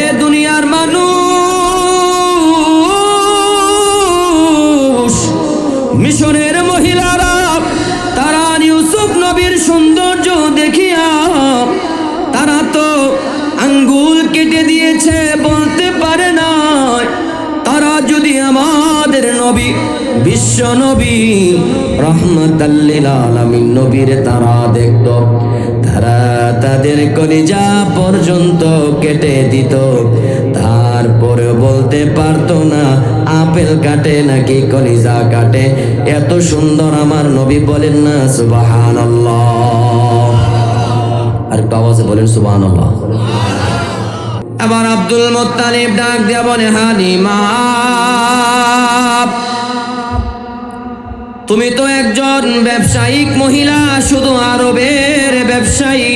এ দুনিয়ার মানুষ, মিশরের মহিলারা তারা ইউসুফ নবীর সৌন্দর্য দেখিয়া তারা তো আঙ্গুল কেটে দিয়েছে, বলতে পারে না। তারা যদি আমাদের নবী, বিশ্ব নবী রাহমাতাল লিল আলামিন নবীর তারা দেখত, তারা তাদের কলিজা পর্যন্ত কেটে দিত, তারপরে বলতে পারতো না আপেল কাটে নাকি কলিজা কাটে। এত সুন্দর আমার নবী, বলেন না সুবহানাল্লাহ। আর আওয়াজে বলেন সুবহানাল্লাহ। আবার আব্দুল মুত্তালিব ডাক দিয়া বলে, হালিমা তুমি তো একজন ব্যবসায়িক মহিলা, শুধু আরবের ব্যবসায়ী,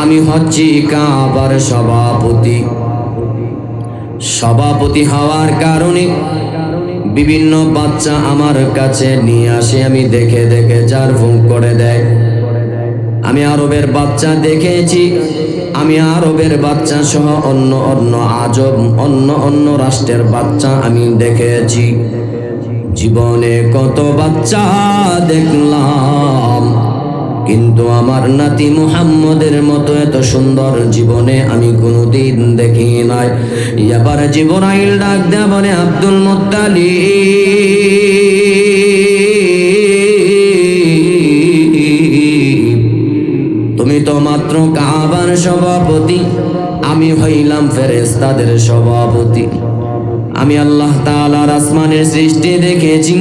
আমি হচ্ছি কাবার সভাপতি হওয়ার কারণে বিভিন্ন বাচ্চা আমার কাছে নিয়ে আসে, আমি দেখে দেখে জারফুং করে দেয়। আমি আরবের বাচ্চা দেখেছি, আমি আরবের বাচ্চা সহ অন্য আজব অন্য রাষ্ট্রের বাচ্চা আমি দেখেছি। জীবনে কত বাচ্চা দেখলাম, কিন্তু আমার নাতি মুহাম্মদের মতো এত সুন্দর জীবনে আমি কোনোদিন দেখি নাই। এবার জিবরাইল ডাক দেয়া বলে, আব্দুল মুত্তালিব তুমি তো মাত্র কাবার সভাপতি, আমি হইলাম ফেরেশতাদের সভাপতি। আমি আল্লাহ তাআলার আসমানের সৃষ্টি দেখেছি,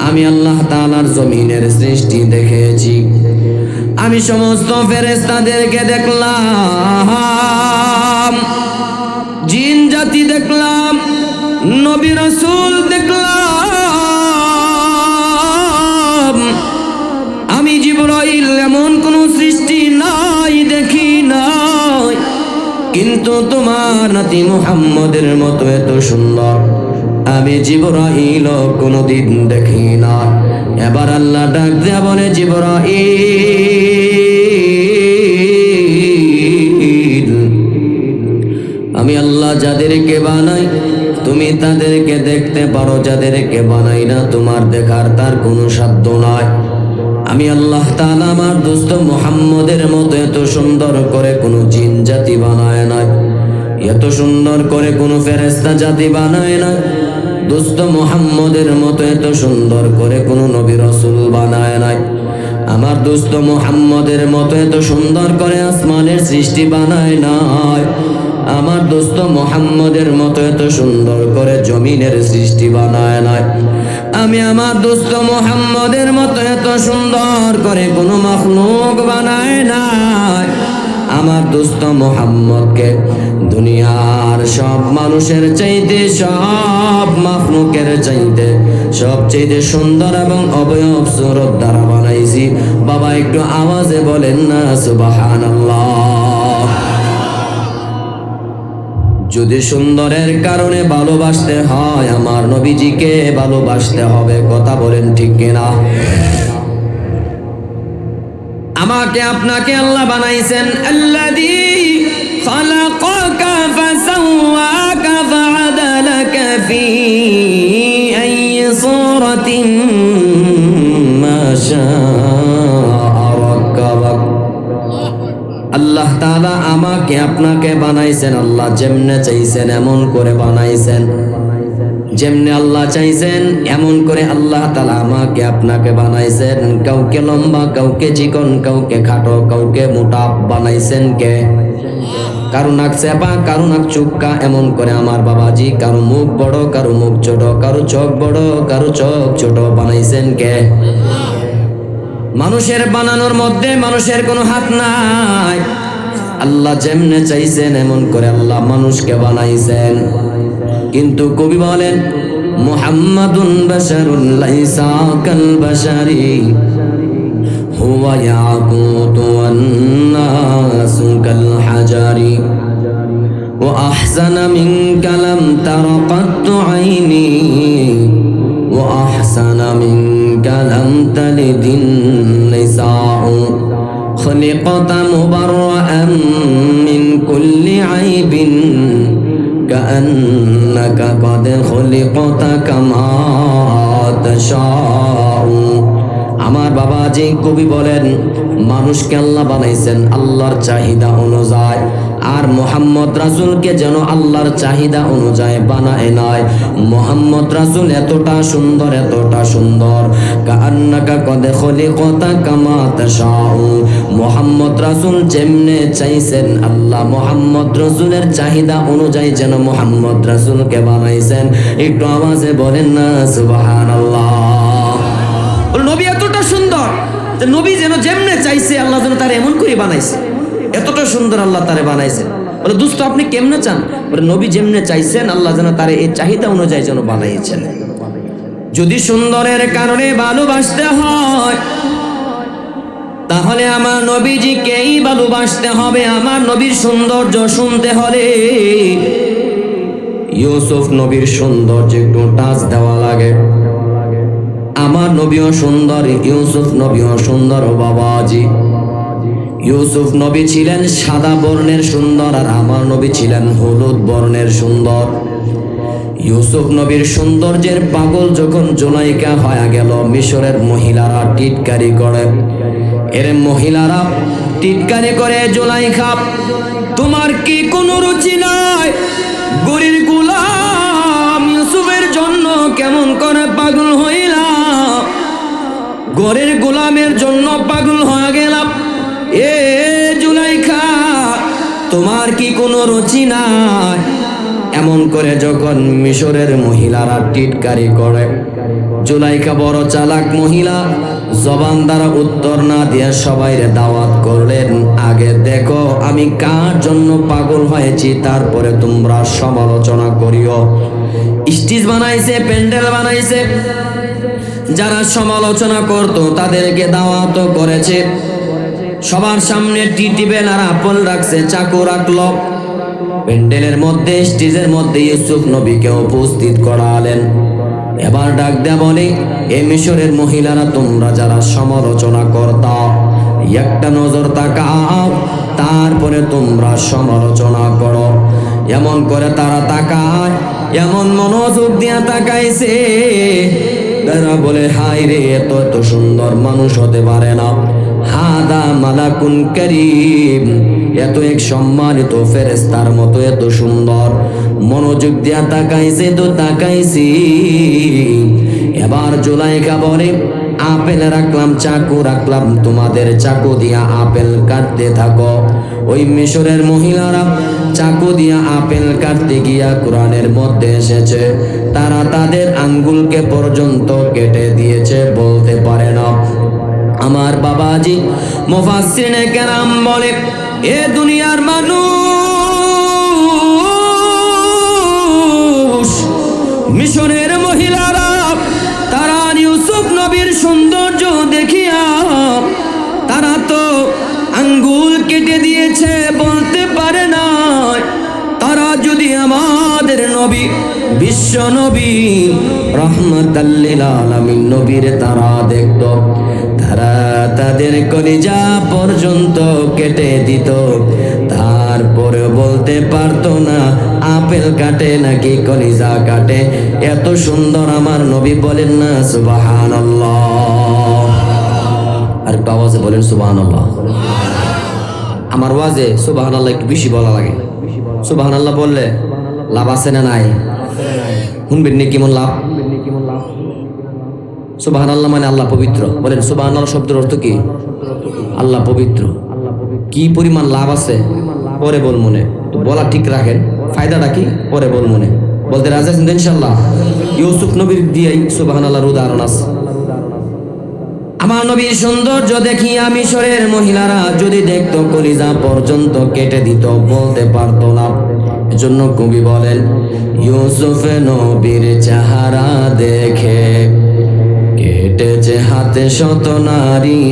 আমি আল্লাহ তাআলার জমিনের সৃষ্টি দেখেছি, আমি সমস্ত ফেরেশতাদেরকে দেখলাম, জিন জাতি দেখলাম, নবী রাসূল দেখলাম। আমি জিবরাইল এমন কোন সৃষ্টি নাই, দেখি নাই, কিন্তু তোমার নাতি মুহাম্মদের মতো এত সুন্দর আমি জিবরাইল কোনদিন দেখি না। এবার আল্লাহ ডাক দেয়া বলে, জিবরাইল আমি আল্লাহ যাদেরকে বানাই তুমি তাদেরকে দেখতে পারো, যাদেরকে বানাই না তোমার দেখার তার কোনো সাধ্য নাই। আমি আল্লাহ তাআলা আমার দোস্ত মুহাম্মদের মতো এত সুন্দর করে কোনো জিন জাতি বানায় না, এত সুন্দর করে কোনো ফেরেশতা জাতি বানায় না, দোস্ত মুহাম্মদের মতো এত সুন্দর করে কোনো নবী রাসূল বানায় নাই। আমার দোস্ত মুহাম্মদের মতো এত সুন্দর করে আসমানের সৃষ্টি বানায় নাই, আমার দোস্ত মুহাম্মদের মতো এত সুন্দর করে জমিনের সৃষ্টি বানায় নাই। আমি আমার দোস্ত মুহাম্মদের মতো এত সুন্দর করে কোনো মাখলুক বানায় নাই। আমার দোস্ত মুহাম্মদকে দুনিয়ার সব মানুষের চাইতে, সব মাখলুকের চাইতে সবচেয়ে সুন্দর এবং অবয়ব সুরত দ্বারা বানাইছি। বাবা একটু আওয়াজে বলেন না সুবহানাল্লাহ। যদি সুন্দরের কারণে ভালোবাসতে হয়, আমার নবীজিকে ভালোবাসতে হবে। কথা বলেন ঠিক কিনা? আমাকে আপনাকে আল্লাহ বানাইছেন, আল্লাযী খালাকাকা ফাসাওয়াকা ফাআদালাকা ফি আইয়ি সূরাতিন মা শাআ রাক্কাবাক। আল্লাহ তাআলা আমাকে আপনাকে বানাইছেন, আল্লাহ যেমনে চাইছেন এমন করে বানাইছেন, যেমনে আল্লাহ চাইছেন এমন করে আল্লাহ তাআলা আমাকে আপনাকে বানাইছেন। কাউকে লম্বা, কাউকে চিকন, কাউকে খাটো, কাউকে মোটা বানাইছেন কে? কারো নাক চেপা, কারো নাক চুক্কা, এমন করে আমার বাবাজি। কারো মুখ বড়, কারো মুখ ছোট, কারো চোখ বড়, কারো চোখ ছোট বানাইছেন কে? মানুষের বানানোর মধ্যে মানুষের কোনো হাত নাই। আল্লাহ যেমনে চাইছেন এমন করে আল্লাহ মানুষকে বানাইছেন। কিন্তু কবি বলেন, মুহাম্মাদুন বাশারুন লাইসা কাল বাশারি হুয়া ইয়াকুতু ওয়ান নাসু কাল হাজারি ওয়া আহসানা মিনকা লাম তারা কাত্তু আইনি ওয়া আহসানা মিনকা লাম তালিদিন নিসাউ خلقت مبرأ من كل عيب كأنك قد خلقت كما تشاء আমার বাবাজি কবি বলেন মানুষকে আল্লাহ বানাইছেন আল্লাহর চাহিদা অনুযায়ী আর মোহাম্মদ রাসূলকে যেন আল্লাহর চাহিদা অনুযায়ী বানায় নাই মোহাম্মদ রাসূল এতটা সুন্দর কান্নাকা কদ খলিকতা কামা তাশাউ মোহাম্মদ রাসূল যেমনে চাইছেন আল্লাহ মোহাম্মদ রাসূলের চাহিদা অনুযায়ী যেন মোহাম্মদ রাসূলকে বানাইছেন একটু আওয়াজে বলেন না সুবহানাল্লাহ নবী এতটা সুন্দর যে নবী যেন যেমনে চাইছে আল্লাহ যেন তার এমন করে বানাইছে এতটা সুন্দর আল্লাহ তারে বানাইছে বলে দোস্ত আপনি কেমনে চান বলে নবী যেমনে চাইছেন আল্লাহ যেন তারে এই চাহিদা অনুযায়ী যেন বানাইছেন যদি সুন্দরের কারণে ভালোবাসতে হয় তাহলে আমার নবীজিকেই ভালোবাসতে হবে আমার নবীর সৌন্দর্য শুনতে হলে ইউসুফ নবীর সৌন্দর্য একটু টাচ দেওয়া লাগে আমার নবীও সুন্দর ইউসুফ নবীও সুন্দর বাবাজি ইউসুফ নবী ছিলেন সাদা বর্ণের সুন্দর আর আমার নবী ছিলেন হলুদ বর্ণের সুন্দর ইউসুফ নবীর সৌন্দর্যের পাগল যখন জুলাইখা হয়ে গেল মিশরের মহিলারা টিটকারি করে এর মহিলারা টিটকারি করে জুলাইখা তোমার কি কোনো রুচি নাই গরির গোলাম ইউসুফের জন্য কেমন করে পাগল হইলা গরের গোলামের জন্য পাগল হয়ে গেলাম এ জুলাইখা তোমার কি কোনো রুচি নাই এমন করে যখন মিশরের মহিলারা টিটকারি করে জুলাইখা বড় চালাক মহিলা জবান দ্বারা উত্তর না দিয়ে সবাইরে দাওয়াত করলেন আগে দেখো আমি কার জন্য পাগল হয়েছি তারপরে তোমরা সমালোচনা করিও স্টেজ বানাইছে প্যান্ডেল বানাইছে যারা সমালোচনা করতো তাদেরকে দাওয়াত করেছে সবার সামনে টি টেবিল আর আপেল রাখছে চাকু রাখলো প্যান্ডেলের মধ্যে স্টেজের মধ্যে ইউসুফ নবীকে উপস্থিত করালেন এবার ডাক দেয়া বলে এই মিশরের মহিলারা তোমরা যারা সমালোচনা করতা একটা নজর তাকাও তারপরে তোমরা সমালোচনা করো এমন করে তারা তাকায় এমন মনোযোগ দিয়া তাকাইছে তারা বলে হায় রে এত এত সুন্দর মানুষ হতে পারে না হাদা মালাকুন কারীম এত এক সম্মানিত ফেরেশতার মতো এত সুন্দর মনোযোগ দিয়া তাকাইছে তো তাকাইছি এবার জুলাইখা বলে আপেল রাখলাম চাকু রাখলাম তোমাদের চাকু দিয়া আপেল কাটতে থাকো ওই মিশরের মহিলারা চাকু দিয়া আপেল কাটতে গিয়া কোরআনের মধ্যে এসেছে তারা তাদের আঙ্গুলকে পর্যন্ত কেটে দিয়েছে বলতে পারে না আমার বাবাজি মুফাসসিরিনে কেরাম বলে এ দুনিয়ার মানুষ মিশরের মহিলারা তারা ইউসুফ নবীর সৌন্দর্য দেখিয়া তারা তো আঙ্গুল কেটে দিয়েছে বলতে পারে না তারা যদি আমাদের নবী বিশ্ব নবী রাহমাতাল লিল আলামিন নবীর তারা দেখত তারা তাদের কলিজা পর্যন্ত কেটে দিত তারপরে বলতে পারতো না আপেল কাটে নাকি কলিজা কাটে এত সুন্দর আমার নবী বলেন না সুবহানাল্লাহ আর আওয়াজে বলেন সুবহানাল্লাহ আমার ওয়াজে সুবহানাল্লাহ একটু বেশি বলা লাগে সুবহানাল্লাহ বললে লাভ আছে না নাই শুনবেন নি কেমন লাভ সুবহানাল্লাহ মানে আল্লাহ পবিত্র বলেন সুবহানাল্লাহ শব্দের অর্থ কি আল্লাহ পবিত্র কি পরিমাণ লাভ আছে পরে বল মনে তো বলা ঠিক রাখেন ফায়দাটা কি পরে বল মনে বলতে রাজি আছেন ইনশাআল্লাহ ইউসুফ নবীর দিয়েই সুবহানাল্লাহর উদাহরণ আছে আমার নবীর সৌন্দর্য দেখিয়া মিশরের মহিলারা যদি দেখতো কলিজা পর্যন্ত কেটে দিত বলতে পারতো না এজন্য কবি বলেন ইউসুফ নবীর চেহারা দেখে কেটেছে হাতে শত নারী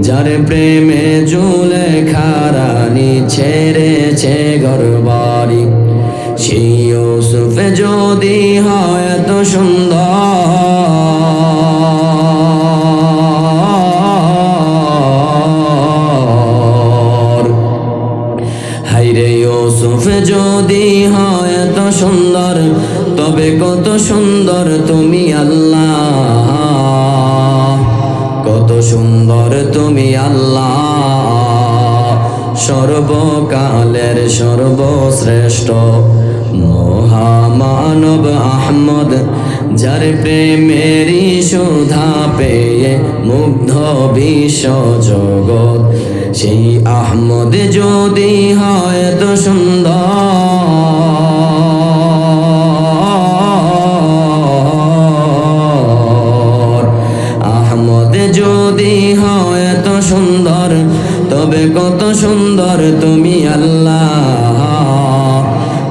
যার প্রেমে জুলেখা রানী ছেড়েছে ঘরবাড়ি সেই ইউসুফ যদি হয় এত সুন্দর যদি হয় এত সুন্দর, তবে কত সুন্দর তুমি আল্লাহ, কত সুন্দর তুমি আল্লাহ। সর্বকালের সর্বশ্রেষ্ঠ মহামানব আহমদ, যার প্রেমেরই সুধা পেয়ে মুগ্ধ বিশ্ব জগৎ, সেই আহমদ যদি হয় তো সুন্দর, আহমদ যদি হয় তো সুন্দর, তবে কত সুন্দর তুমি আল্লাহ,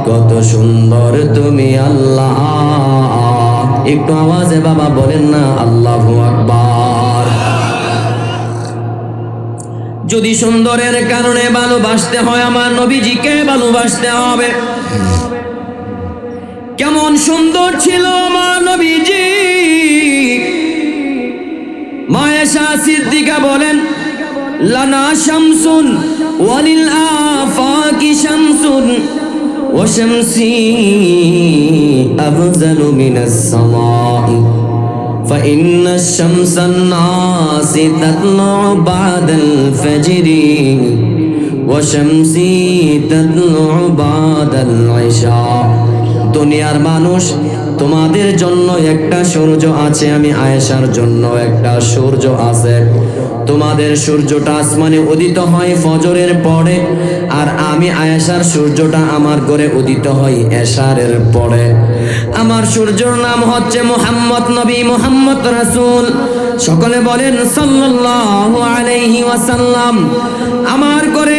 কত সুন্দর তুমি আল্লাহ। একটু আওয়াজে বাবা বলেন না আল্লাহু আকবার। যদি সুন্দরের কারণে ভালোবাসতে হয়, আমার নবীজিকে ভালোবাসতে হবে। কেমন সুন্দর ছিল আমার নবীজি। মা আয়েশা সিদ্দিকা বলেন, লানা শামসুন ওয়ালিল আফাকি শামসুন ওয়া শামসি আফজালু মিনাস সামাই فإن الشمس الناس تطلع بعد الفجر وشمسي تطلع بعد العشاء। দুনিয়ার মানুষ, তোমাদের জন্য একটা সূর্য আছে, আমি আয়েশার জন্য একটা সূর্য আছে। তোমাদের সূর্যটা আসমানে উদিত হয় ফজরের পরে, আর আমি আয়েশার সূর্যটা আমার ঘরে উদিত হয় এশারের পরে। আমার সূর্যর নাম হচ্ছে মুহাম্মদ নবী, মুহাম্মদ রাসূল। সকলে বলেন সাল্লাল্লাহু আলাইহি ওয়াসাল্লাম। আমার ঘরে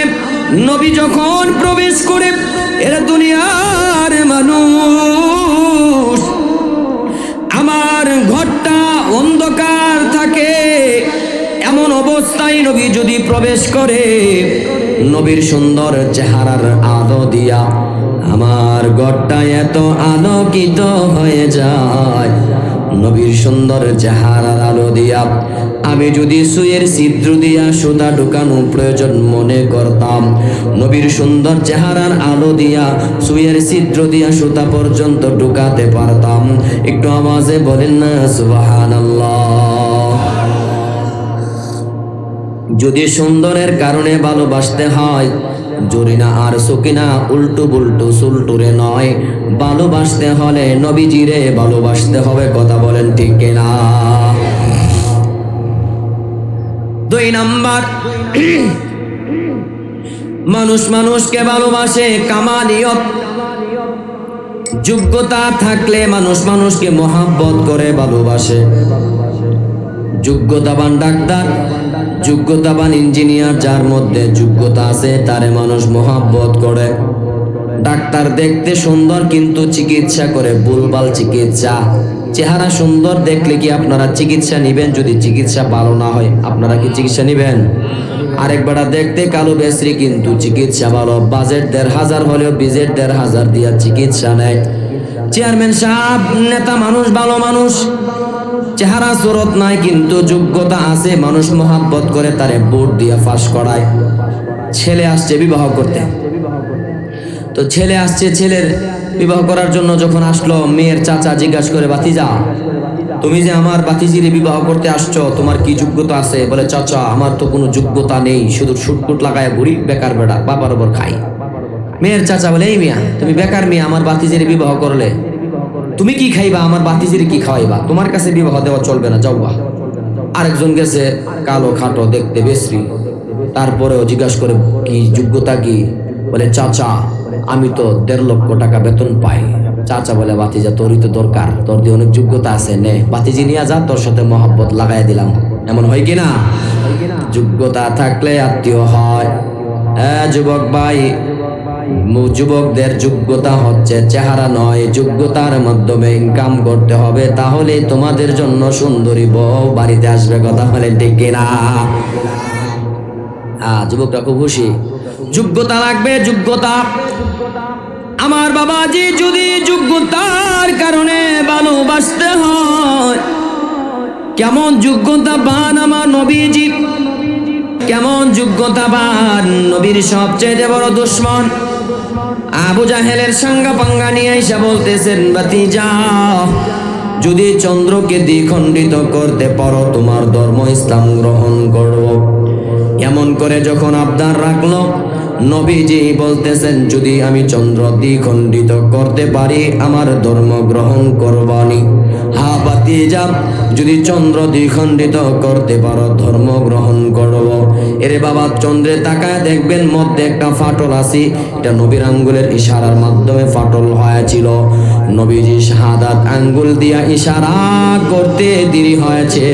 নবী যখন প্রবেশ করে, এরা দুনিয়ার মানুষ, আমার ঘরটা অন্ধকার থাকে, এমন অবস্থায় নবী যদি প্রবেশ করে, নবীর সুন্দর চেহারার আলো দিয়া আমার ঘরটা এত আলোকিত হয়ে যায়। নবীর সুন্দর চেহারার আলো দিয়া আমি যদি সুইয়ের ছিদ্র দিয়া সুতা ঢুকানো প্রয়োজন মনে করতাম, নবীর সুন্দর চেহারার আলো দিয়া সুইয়ের ছিদ্র দিয়া সুতা পর্যন্ত ঢুকাতে পারতাম। একটু আওয়াজে বলেন না সুবহানাল্লাহ। যদি সুন্দরের কারণে ভালোবাসতে হয়, জরিনা আর সকিনা উল্টু বুল্টু সুলটুরে নয়, ভালোবাসতে হলে নবীজিরে ভালোবাসতে হবে। কথা বলেন ঠিক কিনা? 2 নাম্বার, মানুষ মানুষকে ভালোবাসে কামালিয়ত, যোগ্যতা থাকলে মানুষ মানুষকে মহাব্বত করে ভালোবাসে। যোগ্যতাবান ডাক্তার, যোগ্যতাবান ইঞ্জিনিয়ার, যার মধ্যে যোগ্যতা আছে তারে মানুষ মহাব্বত করে। ডাক্তার দেখতে সুন্দর কিন্তু চিকিৎসা করে ভুলভাল চিকিৎসা। চেহারা সুন্দর দেখলে কি আপনারা চিকিৎসা নিবেন? যদি চিকিৎসা ভালো না হয় আপনারা কি চিকিৎসা নিবেন? আরেকবার দেখতে কালো বেসরি কিন্তু চিকিৎসা ভালো, বাজেট 1,500 হলেও বিজেট 1,500 দিয়া চিকিৎসা নেয়। চেয়ারম্যান সাহেব, নেতা মানুষ, ভালো মানুষ, চেহারা সুরত নাই কিন্তু যোগ্যতা আছে, মানুষ মহাব্বত করে তারে ভোট দিয়ে পাস করায়। ছেলে আসছে বিবাহ করতে, তো ছেলে আসছে, ছেলের বিবাহ করার জন্য যখন আসলো, মেয়ের চাচা জিজ্ঞাসা করে, ভাতিজা তুমি যে আমার ভাতিজির বিবাহ করতে আসছো, তোমার কি যোগ্যতা আছে? বলে, চাচা আমার তো কোনো যোগ্যতা নেই, শুধু শুটকুট লাগায় ঘুরি, বেকার বেড়া, বাবার ওপর খাই। মেয়ের চাচা বলে, এই মিয়া তুমি বেকার মেয়ে, আমার ভাতিজির বিবাহ করলে তুমি কি খাইবা? আমার ভাতিজির কি খাওয়াইবা? তোমার কাছে বিবাহ দেওয়া চলবে না, যাও বা। আরেকজন গেছে কালো খাটো দেখতে বেশ্রী, তারপরেও জিজ্ঞাসা করে, কি যোগ্যতা কি? বলে, চাচা আমি তো 1.5 লক্ষ টাকা বেতন পাই। চাচা বলে, ভাতিজা তোরই তো দরকার, তোর দিয়ে অনেক যোগ্যতা আছে, নে ভাতিজি নিয়ে যা, তোর সাথে মহব্বত লাগাই দিলাম। এমন হয় কিনা? যোগ্যতা থাকলে আত্মীয় হয়। যুবক ভাই, যুবকদের যোগ্যতা হচ্ছে চেহারা নয়, যোগ্যতার মাধ্যমে ইনকাম করতে হবে, তাহলে তোমাদের জন্য সুন্দরী বউ বাড়িতে আসবে। কথা বলেন ঠিক কিনা? যুবকরা খুব খুশি। যোগ্যতা লাগবে, যোগ্যতা। আমার বাবাজি যদি যোগ্যতার কারণে ভালোবাসতে হয়, কেমন যোগ্যতাবান আমার নবীজি, কেমন যোগ্যতাবান। নবীর সবচেয়ে বড় দুশ্মন আবু জাহেলের সঙ্গে পাঙ্গা নিয়ে এসে বলতেছেন, ভাতিজা, যদি চন্দ্রকে দ্বিখণ্ডিত করতে পারো তোমার ধর্ম ইসলাম গ্রহণ করো। এমন করে যখন আবদার রাখলো, নবীজি বলতেছেন, যদি আমি চন্দ্র দ্বিখণ্ডিত করতে পারি আমার ধর্ম গ্রহণ করবানি। হা ভাতিজা, যদি চন্দ্র দ্বিখণ্ডিত করতে পারো ধর্ম গ্রহণ করব। এরে বাবা, চন্দ্রে তাকায় দেখবেন মধ্যে একটা ফাটল আছে, এটা নবীর আঙ্গুলের ইশারার মাধ্যমে ফাটল হয়েছিল। নবীজি শাহাদাত আঙ্গুল দিয়া ইশারা করতে দেরি হয়েছে,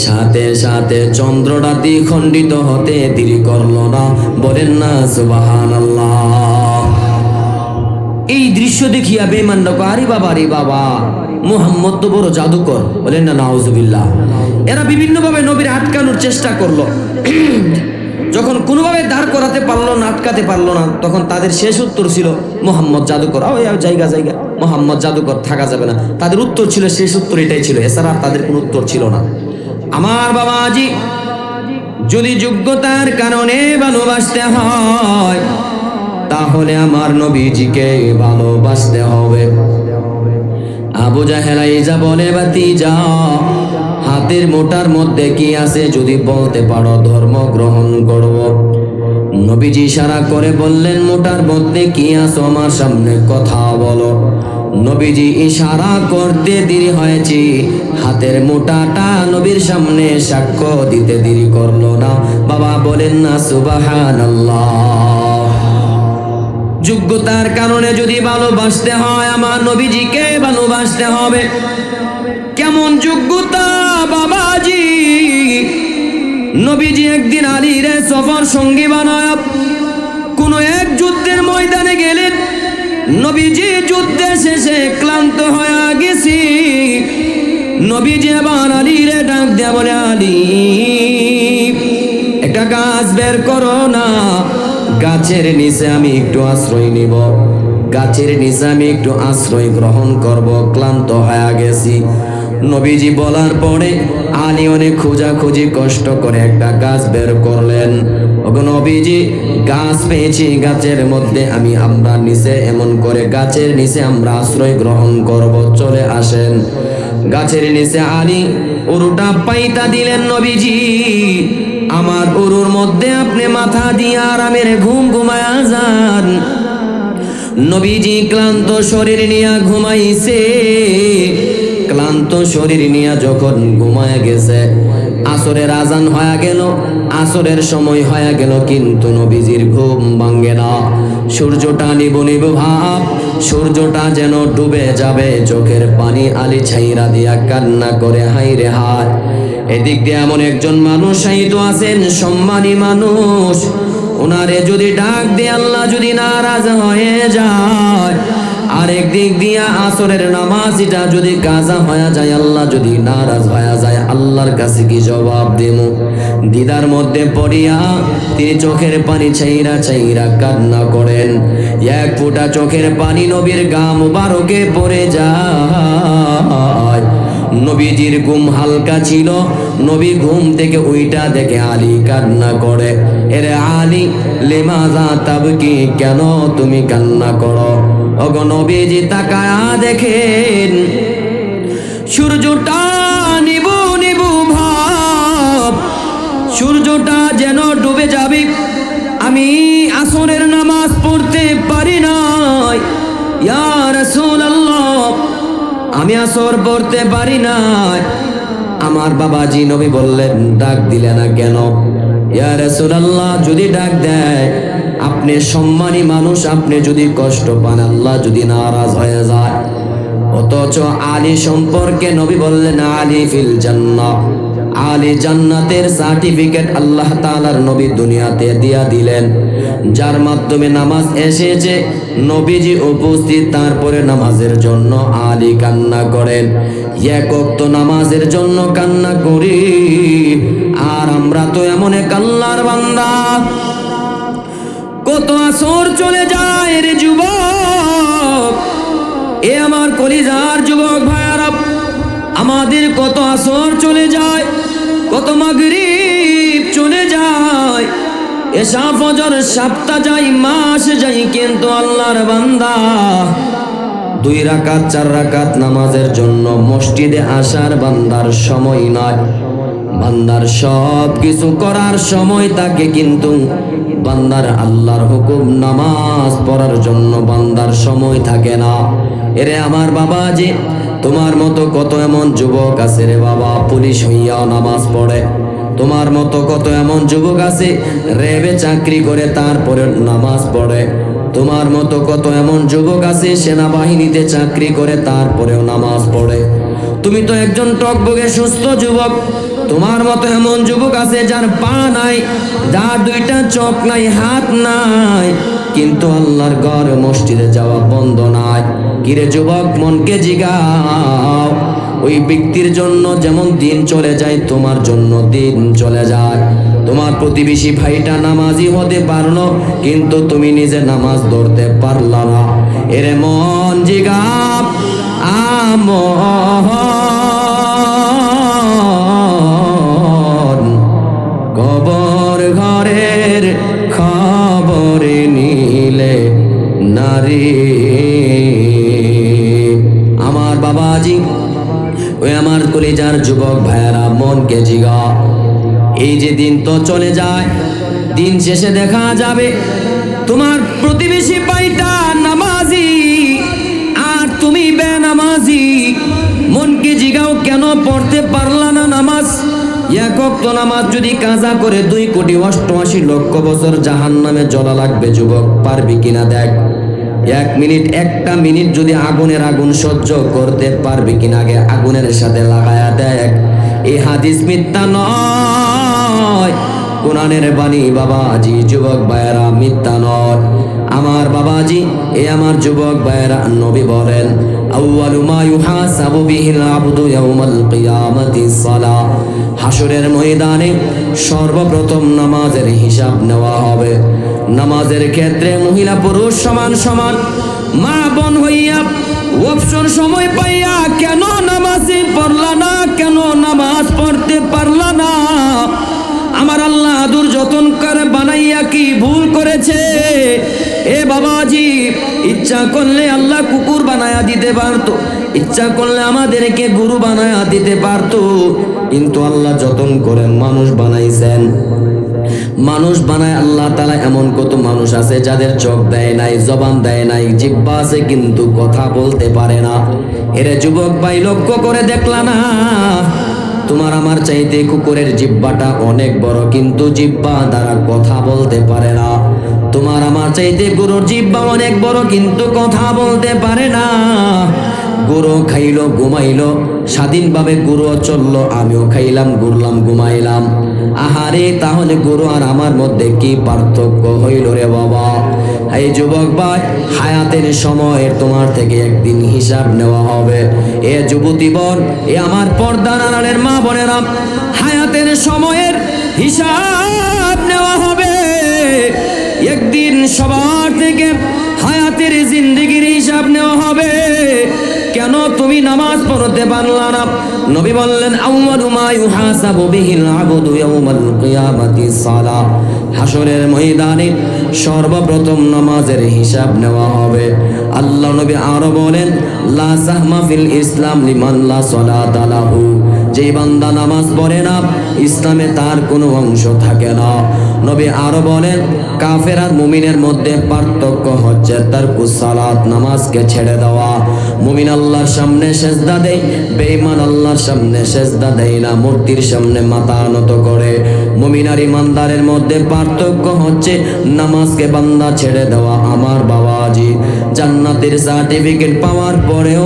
সাথে সাথে চন্দ্রটা দ্বিখণ্ডিত হতে দেরি করলো না। বলেন না সুবহানাল্লাহ। এই দৃশ্য দেখিয়া বেঈমানরা কয়, আরে বাবা রে বাবা, মুহাম্মদ তো বড় জাদুকর। বলেন না নাউজুবিল্লাহ। এরা বিভিন্নভাবে নবীর আটকানোর চেষ্টা করলো। যখন কোনোভাবে দাঁড় করাতে পারলো না, আটকাতে পারলো না, তখন তাদের শেষ উত্তর ছিল মুহাম্মদ জাদুকর। জায়গা মুহাম্মদ জাদুকর, থাকা যাবে না। তাদের উত্তর ছিল, শেষ উত্তর এটাই ছিল, এছাড়া আর তাদের কোনো উত্তর ছিল না। আমার বাবাজি, যদি যোগ্যতার কারণে ভালোবাসতে হয় তাহলে আমার নবীজিকে ভালোবাসতে হবে। আবু জাহেল আইজা বলে, ভাতিজা, হাতের মোটার মধ্যে কি আছে যদি বলতে পারো ধর্ম গ্রহণ করব। নবীজি ইশারা করে বললেন, মোটার মধ্যে কি আছে আমার সামনে কথা বলো। নবীজি ইশারা করতে দেরি হয়েছে, হাতের মোটাটা নবীর সামনে সাক্ষ্য দিতে দেরি করলো না। বাবা বলেন না সুবহানাল্লাহ। যোগ্যতার কারণে যদি ভালোবাসতে হয় আমার নবীজিকে ভালোবাসতে হবে। কেমন যোগ্যতা বাবাজি! নবীজি একদিন আলীরে সফর সঙ্গী বানায় কোন এক যুদ্ধের ময়দানে গেলেন। নবীজি যুদ্ধে শেষে ক্লান্ত হয়ে গেছি। নবীজি আবার আলীরে ডাক দেয়া বলে, আলী, একটা গাছ বের করো না, গাছের নিচে আমি একটু আশ্রয় নিব, গাছের নিচে আমি একটু আশ্রয় গ্রহণ করব, ক্লান্ত হয়ে গেছি। নবীজি বলার পরে আলী অনেক খোঁজাখুঁজি কষ্ট করে একটা গাছ বের করলেন। ওগো নবীজি, গাছ পেয়েছি, গাছের মধ্যে আমরা নিচে, এমন করে গাছের নিচে আমরা আশ্রয় গ্রহণ করব, চলে আসেন। গাছের নিচে আলী উরুটা পাইতা দিলেন। নবীজি, আমার উরুর মধ্যে আপনি মাথা দিয়ে আরামের ঘুম ঘুমায়া যান। নবীজি ক্লান্ত শরীর নিয়ে ঘুমাইছে। ক্লান্ত শরীর নিয়ে যখন ঘুমায় গেছে, আসরের আজান হয়ে গেল, আসরের সময় হয়ে গেল, কিন্তু নবীজির ঘুম ভাঙে না। সূর্যটা নিবু নিবু ভাব, সূর্যটা যেন ডুবে যাবে, চোখের পানি আলী ছাইরা দিয়া কান্না করে, হাই রে হায়। এদিক দিয়ে এমন একজন মানুষ শাহিদ আছেন, সম্মানী মানুষ, ওনারে যদি ডাক দিয়ে আল্লাহ যদি নারাজ হয়ে যায়, আরেক দিক দিয়া আসরের নামাজটা যদি কাজা হয়ে যায়, আল্লাহ যদি নারাজ হয়ে যায়, আল্লাহর কাছে কি জবাব দেব? দিদার মধ্যে পড়িয়া তিনি চোখের পানি ছাইরা ছাইরা কান্না করেন। এক ফোঁটা চোখের পানি নবীর গা মুবারকে পড়ে যায়। নবীজির ঘুম হালকা ছিল। নবী ঘুম থেকে উইটা দেখে আলী কান্না করে। এরে আলী, লিমাযা তাবকি, কেন তুমি কান্না করো? ওগো নবীজি তাকায়া দেখেন সূর্যটা নিবু নিবু ভাব, সূর্যটা যেন ডুবে যাবে। আমি আসরের নামাজ পড়তে পারি নাই, ইয়া রাসূলুল্লাহ, আমি আসর পড়তে পারি নাই। আমার বাবাজি নবী বললেন, ডাক দিলে না কেন? ইয়া রাসূলুল্লাহ, যদি ডাক দেয়, আপনি সম্মানী মানুষ, আপনি যদি কষ্ট পান, আল্লাহ যদি নারাজ হয়ে যায়। অথচ আলী সম্পর্কে নবী বললেন, আলী ফিল জান্নাহ, আলী জান্নাতের সার্টিফিকেট আল্লাহ তাআলার নবী দুনিয়াতে দিয়া দিলেন, যার মাধ্যমে নামাজ এসেছে, নবীজি উপস্থিত, তারপরে নামাজের জন্য আলী কান্না করেন। এক ওয়াক্ত নামাজের জন্য কান্না করি, আর আমরা তো এমন এক আল্লাহর বান্দা, কত আসর চলে যায় রে যুবক, এ আমার কলিজার যুবক ভাইয়ারা, আমাদের কত আসর চলে যায়, কত মাগরিব চলে যায়, এশা ফজর সপ্তাহ যাই মাস যাই, কিন্তু আল্লাহর বান্দা 2 রাকাত 4 রাকাত নামাজের জন্য মসজিদে আসার বান্দার সময় নয়। বান্দার সব কিছু করার সময় থাকে, কিন্তু বান্দার আল্লাহর হুকুম নামাজ পড়ার জন্য বান্দার সময় থাকে না। এরে আমার বাবাজি, তোমার মতো কত এমন যুবক আছে রে বাবা, পুলিশ হইয়াও নামাজ পড়ে। তোমার মতো কত এমন যুবক আছে রেবে চাকরি করে তারপরে নামাজ পড়ে। তোমার মতো কত এমন যুবক আছে সেনাবাহিনীতে চাকরি করে তারপরেও নামাজ পড়ে। তুমি তো একজন টকবগে সুস্থ যুবক। তোমার মতো এমন যুবক আছে যার পা নাই, যার 2টা চোখ নাই, হাত নাই, কিন্তু আল্লাহর ঘর মসজিদে যাওয়া বন্ধ নাই। কিরে যুবক, মনকে জিগাও, ওই ব্যক্তির জন্য যেমন দিন চলে যায় তোমার জন্য দিন চলে যায়। তোমার প্রতিবেশী ভাইটা নামাজি হতে পারলো, কিন্তু তুমি নিজে নামাজ ধরতে পারলা না। এরে মন জিগাও, কবর ঘরের খবর নিলে নারী। আমার বাবাজি, ওই আমার কলিজার যুবক ভাইয়েরা, মনকে জিগা, এই যে দিন তো চলে যায়, দিন শেষে দেখা যাবে তোমার প্রতিবেশী ভাইটা নামাজি আর তুমি বেনামাজি। মনকে জিগাও, কেন পড়তে পারলা না নামাজ? 1 ওয়াক্ত নামাজ যদি কাজা করে 2,88,00,000 বছর জাহান্নামে জ্বলা লাগবে। যুবক, পারবি কিনা দেখ। 1 মিনিট, 1টা মিনিট যদি আগুনের আগুন সহ্য করতে পারবি কিনা আগে আগুনের সাথে লাগায়া দেখ। এই হাদিস মিথ্যা নয়, কোরআনের বাণী বাবাজি। যুবক ভাইয়েরা, মিথ্যা নয়। আমার বাবাজি, এ আমার যুবক ভাইয়েরা, নবী বলেন, আউয়ালু মা ইউহাসাবু বিহিল আবদু ইয়াউমাল কিয়ামাতিস সালাহ। হাসরের ময়দানে সর্বপ্রথম নামাজের হিসাব নেওয়া হবে। নামাজের ক্ষেত্রে মহিলা পুরুষ সমান সমান। মা বোন হইয়া অবসর সময় পাইয়া কেন নামাজে পড়লা না? কেন নামাজ পড়তে পারলা না? আমার আল্লাহ আদুর যতন করে বানাইয়া কি ভুল করেছে? এ বাবাজি, ইচ্ছা করলে আল্লাহ কুকুর বানায়া দিতে পারতো, ইচ্ছা করলে আমাদেরকে গরু বানায়া দিতে পারতো, কিন্তু আল্লাহ যতন করে মানুষ বানাইছেন। মানুষ বানায় আল্লাহ তাআলা। এমন কত মানুষ আছে যাদের চোখ দেয় নাই, জবান দেয় নাই, জিহ্বা আছে কিন্তু কথা বলতে পারে না। এরে যুবক ভাই, লক্ষ্য করে দেখলা না? তোমার আমার চাইতে কুকুরের জিহ্বাটা অনেক বড়, কিন্তু জিহ্বা দ্বারা কথা বলতে পারে না। তোমার আমার চাইতে গরুর জিহ্বা অনেক বড়, কিন্তু কথা বলতে পারে না। গরু খাইলো, ঘুমাইলো, স্বাধীনভাবে গরু চললো, আমিও খাইলাম, ঘুরলাম, ঘুমাইলাম। আহারে, তাহলে গরু আর আমার মধ্যে কি পার্থক্য হইল রে বাবা? এই যুবক ভাই, হায়াতের সময় তোমার থেকে একদিন হিসাব নেওয়া হবে। এ যুবতী বোন, এ আমার পর্দার আড়ালের মা বোনেরা, হায়াতের সময়ের হিসাব নেওয়া হবে। একদিন সবার থেকে হায়াতের জিন্দেগির হিসাব নেওয়া হবে। কেন তুমি নামাজ পড়তে পারলা না? নবী বললেন, আউয়ালু মা ইউহাসাবু বিহিল আবদু ইয়াউমাল কিয়ামাতিস সালাহ। হাসরের ময়দানে সর্বপ্রথম নামাজের হিসাব নেওয়া হবে। আল্লাহ নবী আরো বলেন, লা সাহমা ফিল ইসলাম লিমান লা সালাতা লাহু। যে বান্দা নামাজ পড়ে না, ইসলামে তার কোনো অংশ থাকে না। নবী আরো বলেন, কাফের আর মুমিনের মধ্যে পার্থক্য হচ্ছে তারকুস সালাত, নামাজকে ছেড়ে দেওয়া। মুমিন আল্লাহর সামনে সেজদা দেয়, বেঈমান আল্লাহর সামনে সেজদা দেয় না, মূর্তির সামনে মাথা নত করে। মুমিন আর ইমানদারের মধ্যে পার্থক্য হচ্ছে নামাজকে বান্দা ছেড়ে দেওয়া। আমার বাবাজি, জান্নাতের সার্টিফিকেট পাওয়ার পরেও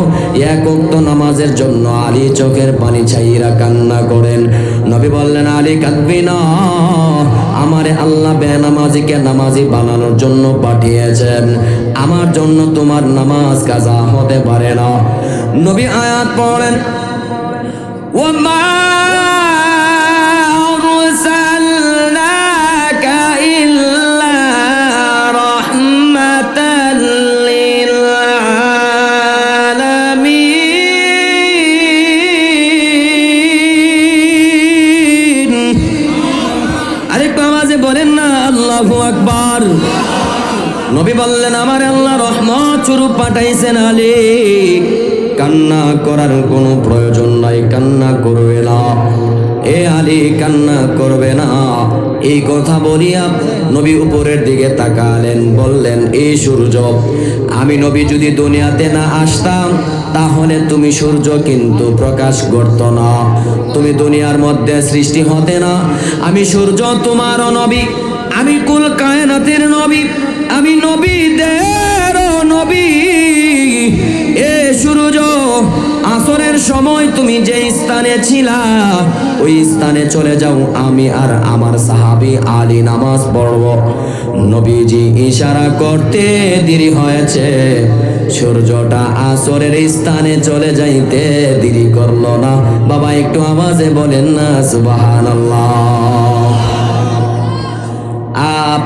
1 ওয়াক্ত নামাজের জন্য আলী চোখের পানি ছাইরা কান্না করেন। নবী বললেন, আলী কাঁদবি না, আমারে আল্লাহ বেনামাজিকে নামাজি বানানোর জন্য পাঠিয়েছেন। আমার জন্য তোমার নামাজ কাজা হতে পারে না। নবী আয়াত পড়েন, ওয়ামা আরসালনাকা ইল্লা রাহমাতাল লিল আলামিন। আরেকটু আওয়াজে বলেন না, আল্লাহু রহমত স্বরূপ পাঠাইছেন আলী। কান্না করার কোনো প্রয়োজন নাই, কান্না করবে না। এ আলী কান্না করবে না। এই কথা বলিয়া নবী উপরের দিকে তাকালেন, বললেন, এই সূর্য, আমি নবী যদি দুনিয়াতে না আসতাম তাহলে তুমি সূর্য কিন্তু প্রকাশ করত না, তুমি দুনিয়ার মধ্যে সৃষ্টি হতে না। আমি সূর্য তোমারও নবী, আমি কুল কায়নাতের নবী, আমি নবীদের নবী। এ সূর্য, আসরের সময় তুমি যে স্থানে ছিলা ওই স্থানে চলে যাও, আমি আর আমার সাহাবী আলী নামাজ পড়ব। নবীজি ইশারা করতে দেরি হয়েছে, সূর্যটা আসরের স্থানে চলে যাইতে দেরি করলো না। বাবা একটু আওয়াজে বলেন না সুবহানাল্লাহ।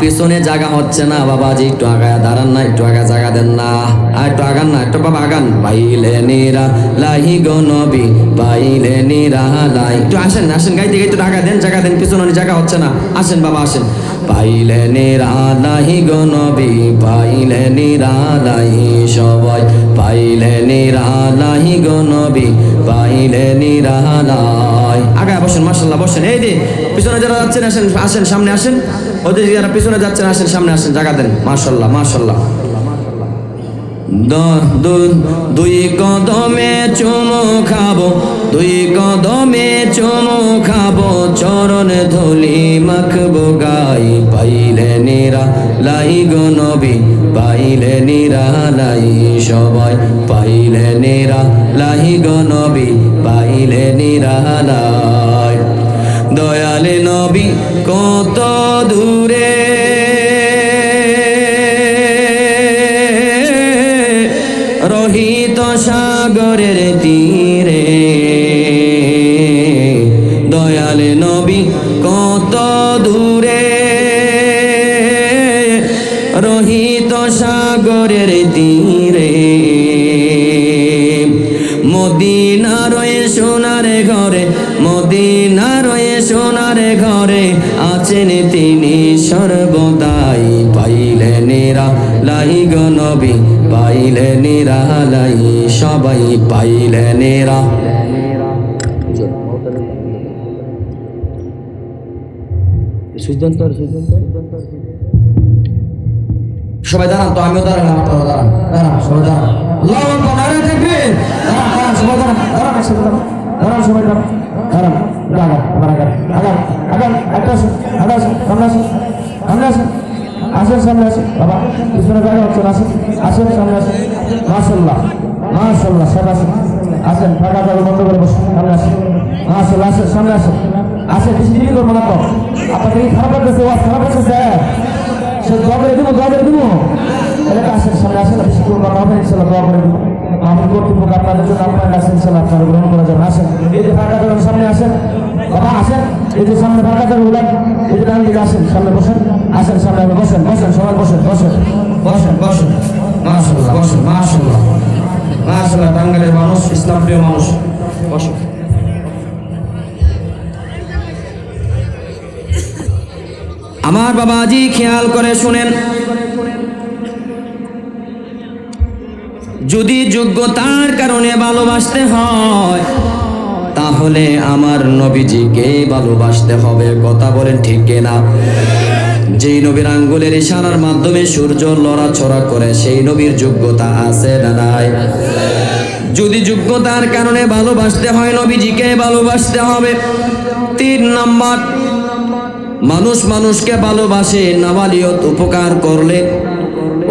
পিছনে জায়গা হচ্ছে না বাবাজি, একটু আগায় দাঁড়ান না, একটু আগা জায়গা দেন না, আর একটু আগান না, একটু বাবা আগান। পাইলে নিরা লাহি গো নবী, পাইলে নিরা লাই। একটু আসেন আসেন, গাইতে গাইতে আগা দেন, জায়গা দেন, পিছনে জায়গা হচ্ছে না, আসেন বাবা আসেন। পাইলে নিরা লাহি গো নবী, পাইলে নিরা লাই সবাই, পাইলে নিরা লাহি গো নবী, পাইলে নিরা লাই। আগায় বসেন, মাশাআল্লাহ বসেন। এই যে পিছনে যারা যাচ্ছেন আসেন, আসেন সামনে আসেন। ওদের যারা পিছনে যাচ্ছেন আসেন, সামনে আসেন, জায়গা দেন। মাশাআল্লাহ মাশাআল্লাহ। দুই কদমে চুমু খাবো, দুই কদমে চুমু খাবো, চরণ ধুলি মাখবো গাই। পাইলে নিরা লাই গো নবী, পাইলে নিরা লাই সবাই, পাইলে নিরা লাই গো নবী, পাইলে নিরা লাই। দয়ালে নবী কত দূরে, রহিত সাগরের তীরে। দয়ালে নবী কত দূরে, রহিত সাগরের তীরে। মদিনা রয়ে সোনার ঘরে, মদিনা রয়ে সোনার ঘরে, আছেন তিনি সর্বদাই। পাইলে নিরা লাই গো নবী, পাইলে নিরা লাই সবাই, পাইলে নিরা। সবাই দাঁড়ান তো, আমিও দাঁড়ালাম, আপনারা দাঁড়ান, দাঁড়ান সবাই দাঁড়ান। আল্লাহু আকবার, নারে তাকবীর। দাঁড়ান দাঁড়ান সবাই দাঁড়ান, দাঁড়ান সবাই দাঁড়ান, দাঁড়ান সবাই দাঁড়ান, দাঁড়ান দাঁড়ান, আবার আগান আগান আগান, একটা আসুন, আগান আসুন, সামনে আসুন, সামনে আসুন, আসেন সামনে আসুন। বাবা পিছনে জায়গা হচ্ছে না, আসেন আসেন সামনে আসুন। মাশাআল্লাহ মাশাআল্লাহ, সব আসেন আসেন, ফাঁকা জায়গা বন্ধ করে বসুন, সামনে আসেন। মাশাআল্লাহ, আসেন সামনে আসেন, আসেন, বেশি দেরি করবো না তো। আপনাদের কি খারাপ লাগতেছে? ওয়াজ খারাপ লাগতেছে? সে দোয়া করে দিব, দোয়া করে দিব। এলাকা আসেন, সামনে আসেন, বেশি করবো না, ইনশাআল্লাহ দোয়া করে দিব। আমি কর্তৃপক্ষ আপনাদের জন্য আপনার কাছে ইনশাআল্লাহ আপনারা গ্রহণ করা যাবে। আসেন, এই যে ফাঁকা জায়গা সামনে আসেন, বাবা আসেন, এই যে সামনে ফাঁকা জায়গা উঠান, এই যে ডান দিকে আসেন, সামনে বসেন, আসেন সামনে বসেন, বসেন সবাই বসেন, বসেন বসেন বসেন। মাশাআল্লাহ বসেন, মাশাআল্লাহ মাশাআল্লাহ, টাঙ্গাইলের মানুষ, ইসলাম প্রিয় মানুষ, বসেন। আমার বাবাজি খেয়াল করে শুনেন, যদি যোগ্যতার কারণে ভালোবাসতে হয় তাহলে আমার নবীজিকে ভালোবাসতে হবে। কথা বলেন ঠিক কিনা? যেই নবীর আঙ্গুলের ইশারার মাধ্যমে সূর্য লড়াছড়া করে সেই নবীর যোগ্যতা আছে না নাই? যদি যোগ্যতার কারণে ভালোবাসতে হয় নবীজিকে ভালোবাসতে হবে। 3 নাম্বার, মানুষ মানুষকে ভালোবাসে নাওয়ালিয়ত,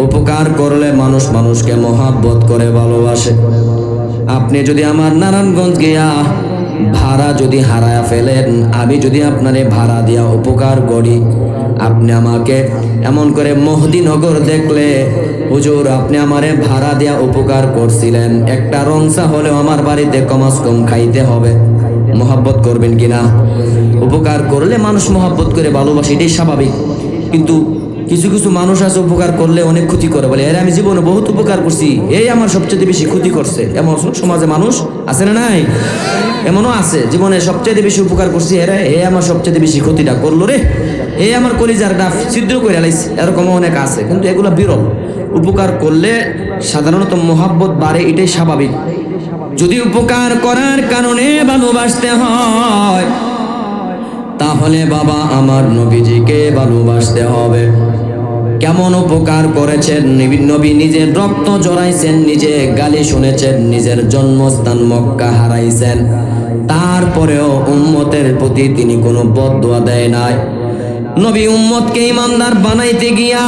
উপকার করলে মানুষ মানুষকে মহাব্বত করে ভালোবাসে। আপনি যদি আমার নারায়ণগঞ্জ গিয়া ভাড়া যদি হারায়া ফেলেন, আমি যদি আপনারে ভাড়া দিয়া উপকার করি, আপনি আমাকে এমন করে মহদিনগর দেখলে, হুজুর আপনি আমারে ভাড়া দিয়া উপকার করছিলেন, একটা রংসা হলেও আমার বাড়িতে কমাস কম খাইতে হবে। মহাব্বত করবেন কিনা? উপকার করলে মানুষ মহাব্বত করে ভালোবাসে, এটাই স্বাভাবিক। কিন্তু কিছু কিছু মানুষ আছে উপকার করলে অনেক ক্ষতি করে, বলে এর আমি জীবনে বহুত উপকার করছি, এই আমার সবচেয়ে বেশি ক্ষতি করছে। এমন সমাজে মানুষ আছে না নাই? এমনও আছে জীবনে সবচেয়ে বেশি উপকার করছি, এরা এ আমার সবচেয়ে বেশি ক্ষতিটা করলো রে, এই আমার কলিজার ডাফ ছিদ্র করে লাইছে, এরকম অনেক আছে, কিন্তু এগুলো বিরল। উপকার করলে সাধারণত মহব্বত বাড়ে, এটাই স্বাভাবিক। যদি উপকার করার কারণে ভালোবাসতে হয়, তাহলে বাবা আমার নবীজিকে ভালোবাসতে হবে। কেমন উপকার করেছেন নবী, নিজের রক্ত জড়াইছেন, নিজে গালি শুনেছেন, নিজের জন্মস্থান মক্কা হারাইছেন, তারপরেও উম্মতের প্রতি তিনি কোনো বদদুয়া দেয় নাই। নবী উম্মতকে ইমানদার বানাইতে গিয়া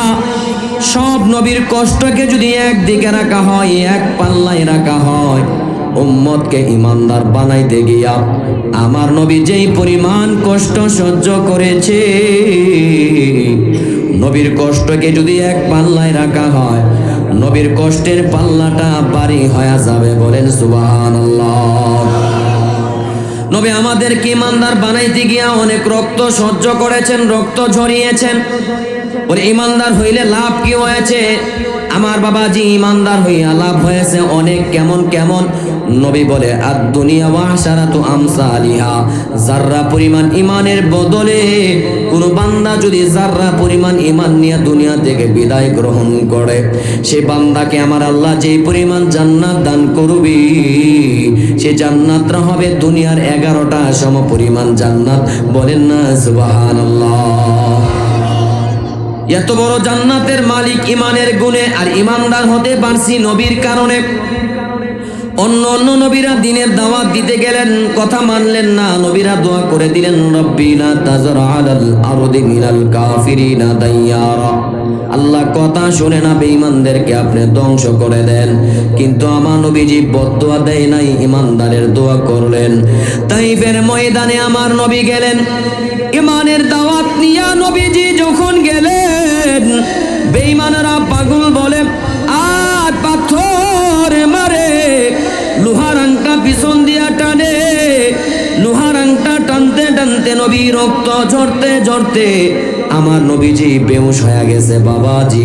সব নবীর কষ্টকে যদি একদিকে রাখা হয়, এক পাল্লায় রাখা হয়, উম্মতকে ইমানদার বানাইতে গিয়া আমার নবী যেই পরিমাণ কষ্ট সহ্য করেছে, নবীর কষ্টকে যদি এক পাল্লায় রাখা হয়, নবীর কষ্টের পাল্লাটা ভারী হয়ে যাবে। বলেন সুবহানাল্লাহ। নবী আমাদেরকে ইমানদার বানাইতে গিয়া অনেক রক্ত সহ্য করেছেন, রক্ত ঝরিয়েছেন। ওরে ইমানদার হইলে লাভ কি হয়েছে? আমার বাবাজি ইমানদার হইয়া লাভ হয়েছে অনেক। কেমন কেমন? নবী বলে আদ-দুনিয়া ওয়া আশারাতু আমসালিহা, যাররা পরিমাণ ইমানের বদলে কোন বান্দা যদি যাররা পরিমাণ ইমান নিয়ে দুনিয়া থেকে বিদায় গ্রহণ করে, সে বান্দাকে আমার আল্লাহ যেই পরিমাণ জান্নাত দান করবি, সে জান্নাতটা হবে দুনিয়ার 11টা সম পরিমাণ জান্নাত। বলেন না সুবহানাল্লাহ। এত বড় জান্নাতের মালিক ইমানের গুণে, আর ইমানদার হতে পারছি নবীর কারণে। অন্য অন্য নবীরা দিনের দাওয়াত দিতে গেলেন, কথা মানলেন না। নবীরা দোয়া করে দিলেন, রব্বি লা তাযর আলাল আরদি মিনাল কাফিরিনা দাইয়ারা। আল্লাহ কথা শুনে না বেঈমানদেরকে আপনি ধ্বংস করে দেন। কিন্তু আমার নবীজি বদদুয়া দেয় নাই, ইমানদারের দোয়া করলেন। তাইফের ময়দানে আমার নবী গেলেন, ইমানের দাওয়াত নিয়ে নবীজি যখন গেলেন, বেঈমানরা পাগল বলে আর পাথর মারে, লোহার আংটা পিছন দিয়া টানে, লোহার আংটা টানতে টানতে নবী রক্ত ঝরতে ঝরতে আমার নবীজি বেহুশ হয়ে গেছে। বাবাজি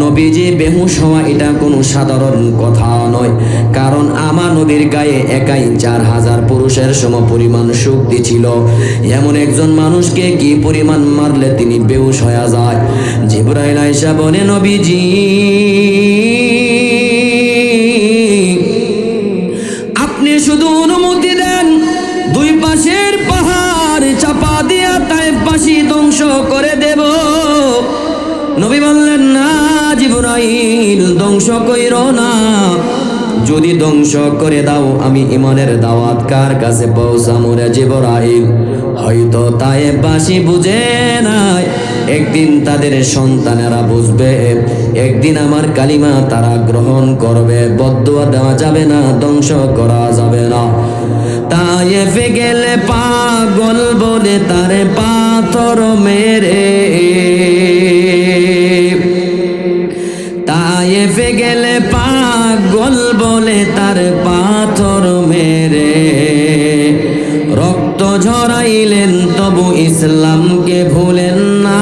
নবীজি বেহুশ হওয়া এটা কোনো সাধারণ কথা নয়, কারণ আমার নবীর গায়ে একাই 4000 পুরুষের সম পরিমাণ শক্তি ছিল। এমন একজন মানুষকে কি পরিমাণ মারলে তিনি বেহুশ হয়ে যায়? জিবরাইল আয়েশা বলে, নবীজি আপনি শুধু অনুমতি দেন, দুই পাশের পাহাড় চাপা দিয়া তায়েফবাসী ধ্বংস করে দেব। নবী বললেন, না জিবরাইল, ধ্বংস কইরো না। যদি ধ্বংস করে দাও আমি ইমানের দাওয়াত কার কাছে পৌঁছামু রে জিবরাইল? হয়তো তায়েফবাসী বুঝে নাই, একদিন তাদের সন্তানেরা বুঝবে, একদিন আমার কালিমা তারা গ্রহণ করবে। বদদুয়া দেওয়া যাবে না, ধ্বংস করা যাবে না। তায়েফে গেলে পাগল বলে তারে পাথর মেরে, তায়েফে গেলে পাগল বলে তার পাথর মেরে, রক্ত ঝরাইলেন তবু ইসলামকে ভুলেন না,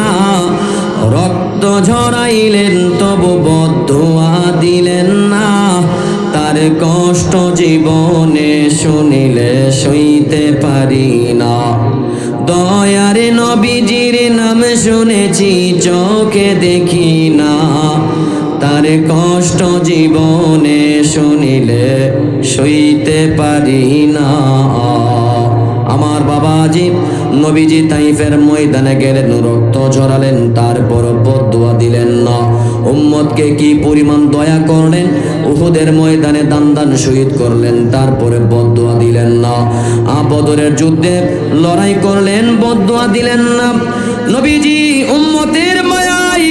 রক্ত ঝরাইলেন তবু বদদুয়া দিলেন না। তার কষ্ট জীবনে শুনিলে সইতে পারি না, দয়ারে নবীজির নাম শুনেছি চোখে দেখি না, তার কষ্ট জীবনে শুনিলে সইতে পারি না। আমার বাবাজি নবীজি তাইফের ময়দানে গেলেন, রক্ত ঝরালেন, তারপর বদদুয়া দিলেন না। উম্মতকে কি পরিমাণ দয়া করলেন, উহুদের ময়দানে দান দান শহীদ করলেন, তারপরে বদদুয়া দিলেন না। বদরের যুদ্ধে লড়াই করলেন, বদদুয়া দিলেন না। নবীজি উম্মতের মায়ায়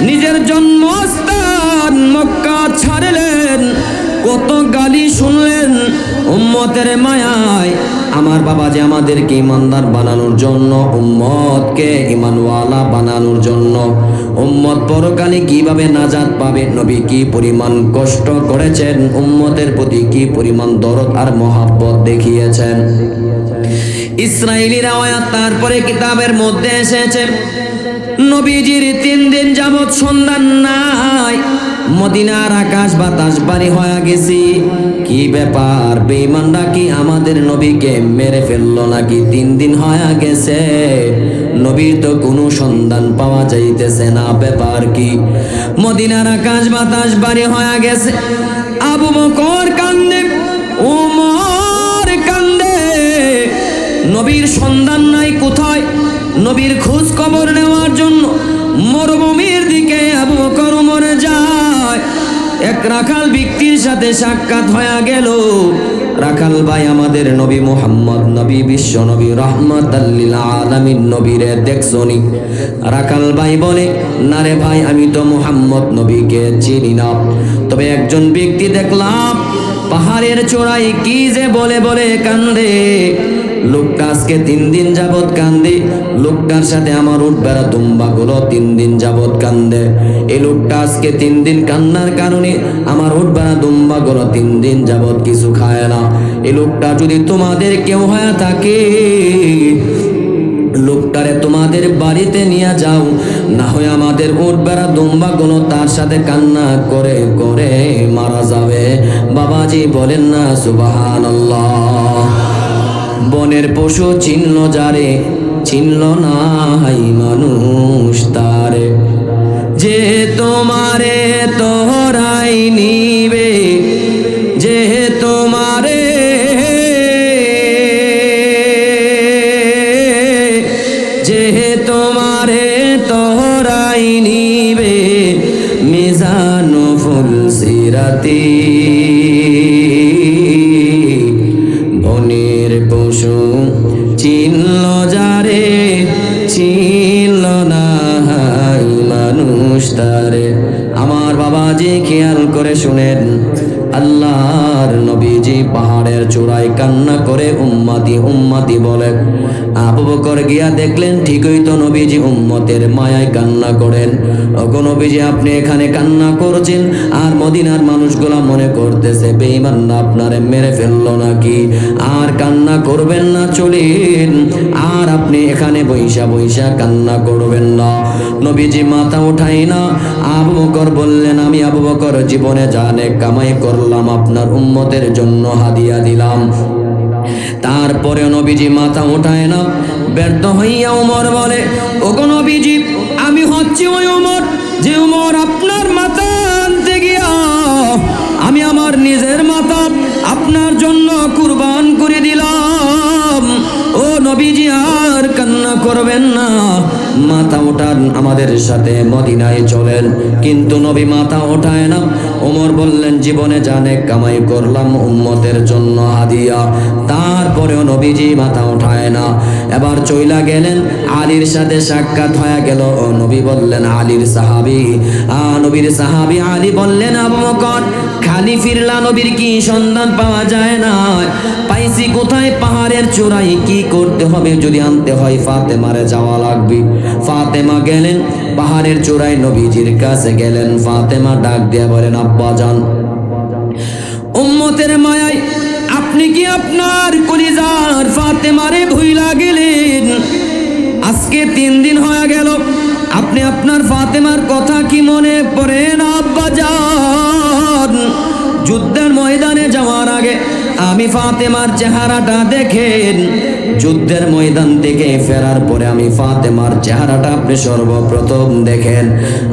নিজের জন্মস্থান মক্কা ছাড়লেন, কত গালি শুনলেন উম্মতের মায়ায়। আমার বাবা যে আমাদেরকে ইমানদার বানানোর জন্য, উম্মতকে ইমানওয়ালা বানানোর জন্য, উম্মত পরকালে কিভাবে নাজাত পাবে, নবী কি পরিমাণ কষ্ট করেছেন, উম্মতের প্রতি কি পরিমাণ দরদ আর মহাব্বত দেখিয়েছেন। ইসরাইলি রাওয়ায়াত তারপরে কিতাবের মধ্যে এসেছে, নবীজির 3 দিন যাবৎ সন্ধান নাই, মদিনার আকাশ বাতাস বাড়ি হয়ে গেছি। কি ব্যাপার, বেঈমানরা কি আমাদের নবীকে মেরে ফেললো নাকি? 3 দিন হয়ে গেছে, নবীর তো কোনো সন্ধান পাওয়া যাইতেছে না, ব্যাপার কি? মদিনার আকাশ বাতাস বাড়ি হয়ে গেছে। আবু বকর কান্দে, ওমর কান্দে, নবীর সন্ধান নাই কোথায়? নবীর খোঁজ খবর নেওয়ার জন্য মরুভূমির দিকে আবু বকর ওমর যায়। এক রাখাল ব্যক্তির সাথে সাক্ষাৎ হয়ে গেল। রাখাল ভাই, আমাদের নবী মুহাম্মদ, নবী বিশ্ব নবী রাহমাতাল লিল আলামিন নবীরে দেখছনি? রাখাল ভাই বলে, না রে ভাই, আমি তো মুহাম্মদ নবীকে চিনি না, তবে একজন ব্যক্তি দেখলাম পাহাড়ের চূড়ায় কি যে বলে বলে কান্দে। লোকটা আজকে 3 দিন যাবত কান্দে। লোকটার সাথে আমার উট বেড়া দুম্বাগুলো 3 দিন যাবত কান্দে। এই লোকটা আজকে 3 দিন কান্নার কারণে আমার উট বেড়া দুম্বাগুলো 3 দিন যাবত কিছু খায় না। এই লোকটা যদি তোমাদের কেউ হয়ে থাকে, লোকটারে তোমাদের বাড়িতে নিয়ে যাও, না হয় আমাদের উট বেড়া দুম্বাগুলো তার সাথে কান্না করে করে মারা যাবে। বাবাজি বলেন না সুবহানাল্লাহ। বনের পশু চিনল যারে, চিনল না হাই মানুষ তারে। যে তোমারে তোরাই নিবে, যে তোমারে, যে তোমারে তোরাই নিবে, মিজানো ফুল সিরাতি। বনের পশু চিনল যারে, চিনল না হাই মানুষ তারে। আমার বাবাজি খেয়াল করে শুনেন, আল্লাহর নবীজি পাহাড়ের চূড়ায় কান্না করে উম্মতি উম্মতি বলে। আবু বকর গিয়া দেখলেন ঠিকই তো নবীজি উম্মতের মায়ায় কান্না করেন। ওগো নবীজি, আপনি এখানে কান্না করছেন আর মদিনার মানুষগুলা মনে করতেছে বেঈমান না আপনারে মেরে ফেললো নাকি। আর কান্না করবেন না, চলেন। আর আপনি এখানে বৈশা বৈশা কান্না করবেন না। নবীজি মাথা উঠাই না। আবু বকর বললেন, আমি আবু বকর জীবনে জানে কামাই করলাম, আপনার উম্মতের জন্য হাদিয়া দিলাম। তারপরে নবীজি মাথা উঠায় না। ব্যর্থ হইয়া ওমর বলে, ওগো নবীজি, আমি হচ্ছি ওই ওমর যে ওমর আপনার মাথা আনতে গিয়া আমি আমার নিজের মাথা আপনার জন্য কুরবান করে দিলাম। ও নবীজি, আর কান্না করবেন না, মাথা ওঠান, আমাদের সাথে মদিনায় চলেন। কিন্তু নবী মাথা ওঠায় না। ওমর বললেন, জীবনে জানে কামাই করলাম উম্মতের জন্য হাদিয়া। তারপরেও নবীজি মাথা ওঠায় না। এবার চইলা গেলেন, আলীর সাথে সাক্ষাৎ হয়ে গেল। ও নবী বললেন, আলীর সাহাবী, নবীর সাহাবী আলী বললেন, আবু বকর, খালি ফিরলা, নবীর কি সন্ধান পাওয়া যায় না? পাইছি কোথায়? পাহাড়ের চূড়ায়। কি করতে হবে? যদি আনতে হয় ফাতেমারে যাওয়া লাগবে। ফাতেমা গেলেন পাহাড়ের চূড়ায়, নবীজির কাছে গেলেন। ফাতেমা ডাক দিয়া বলেন, আব্বাজান, উম্মতের মায়ায় আপনি কি আপনার কলিজার ফাতেমারে ভুইলা গেলেন? আজকে 3 দিন হয়ে গেল, আপনি আপনার ফাতেমার কথা কি মনে পড়ে না আব্বাজান? যুদ্ধের ময়দানে যাওয়ার আগে আমি ফাতেমার চেহারাটা দেখেন, যুদ্ধের ময়দান থেকে ফেরার পরে আমি ফাতেমার চেহারাটা আপনি সর্বপ্রথম দেখেন।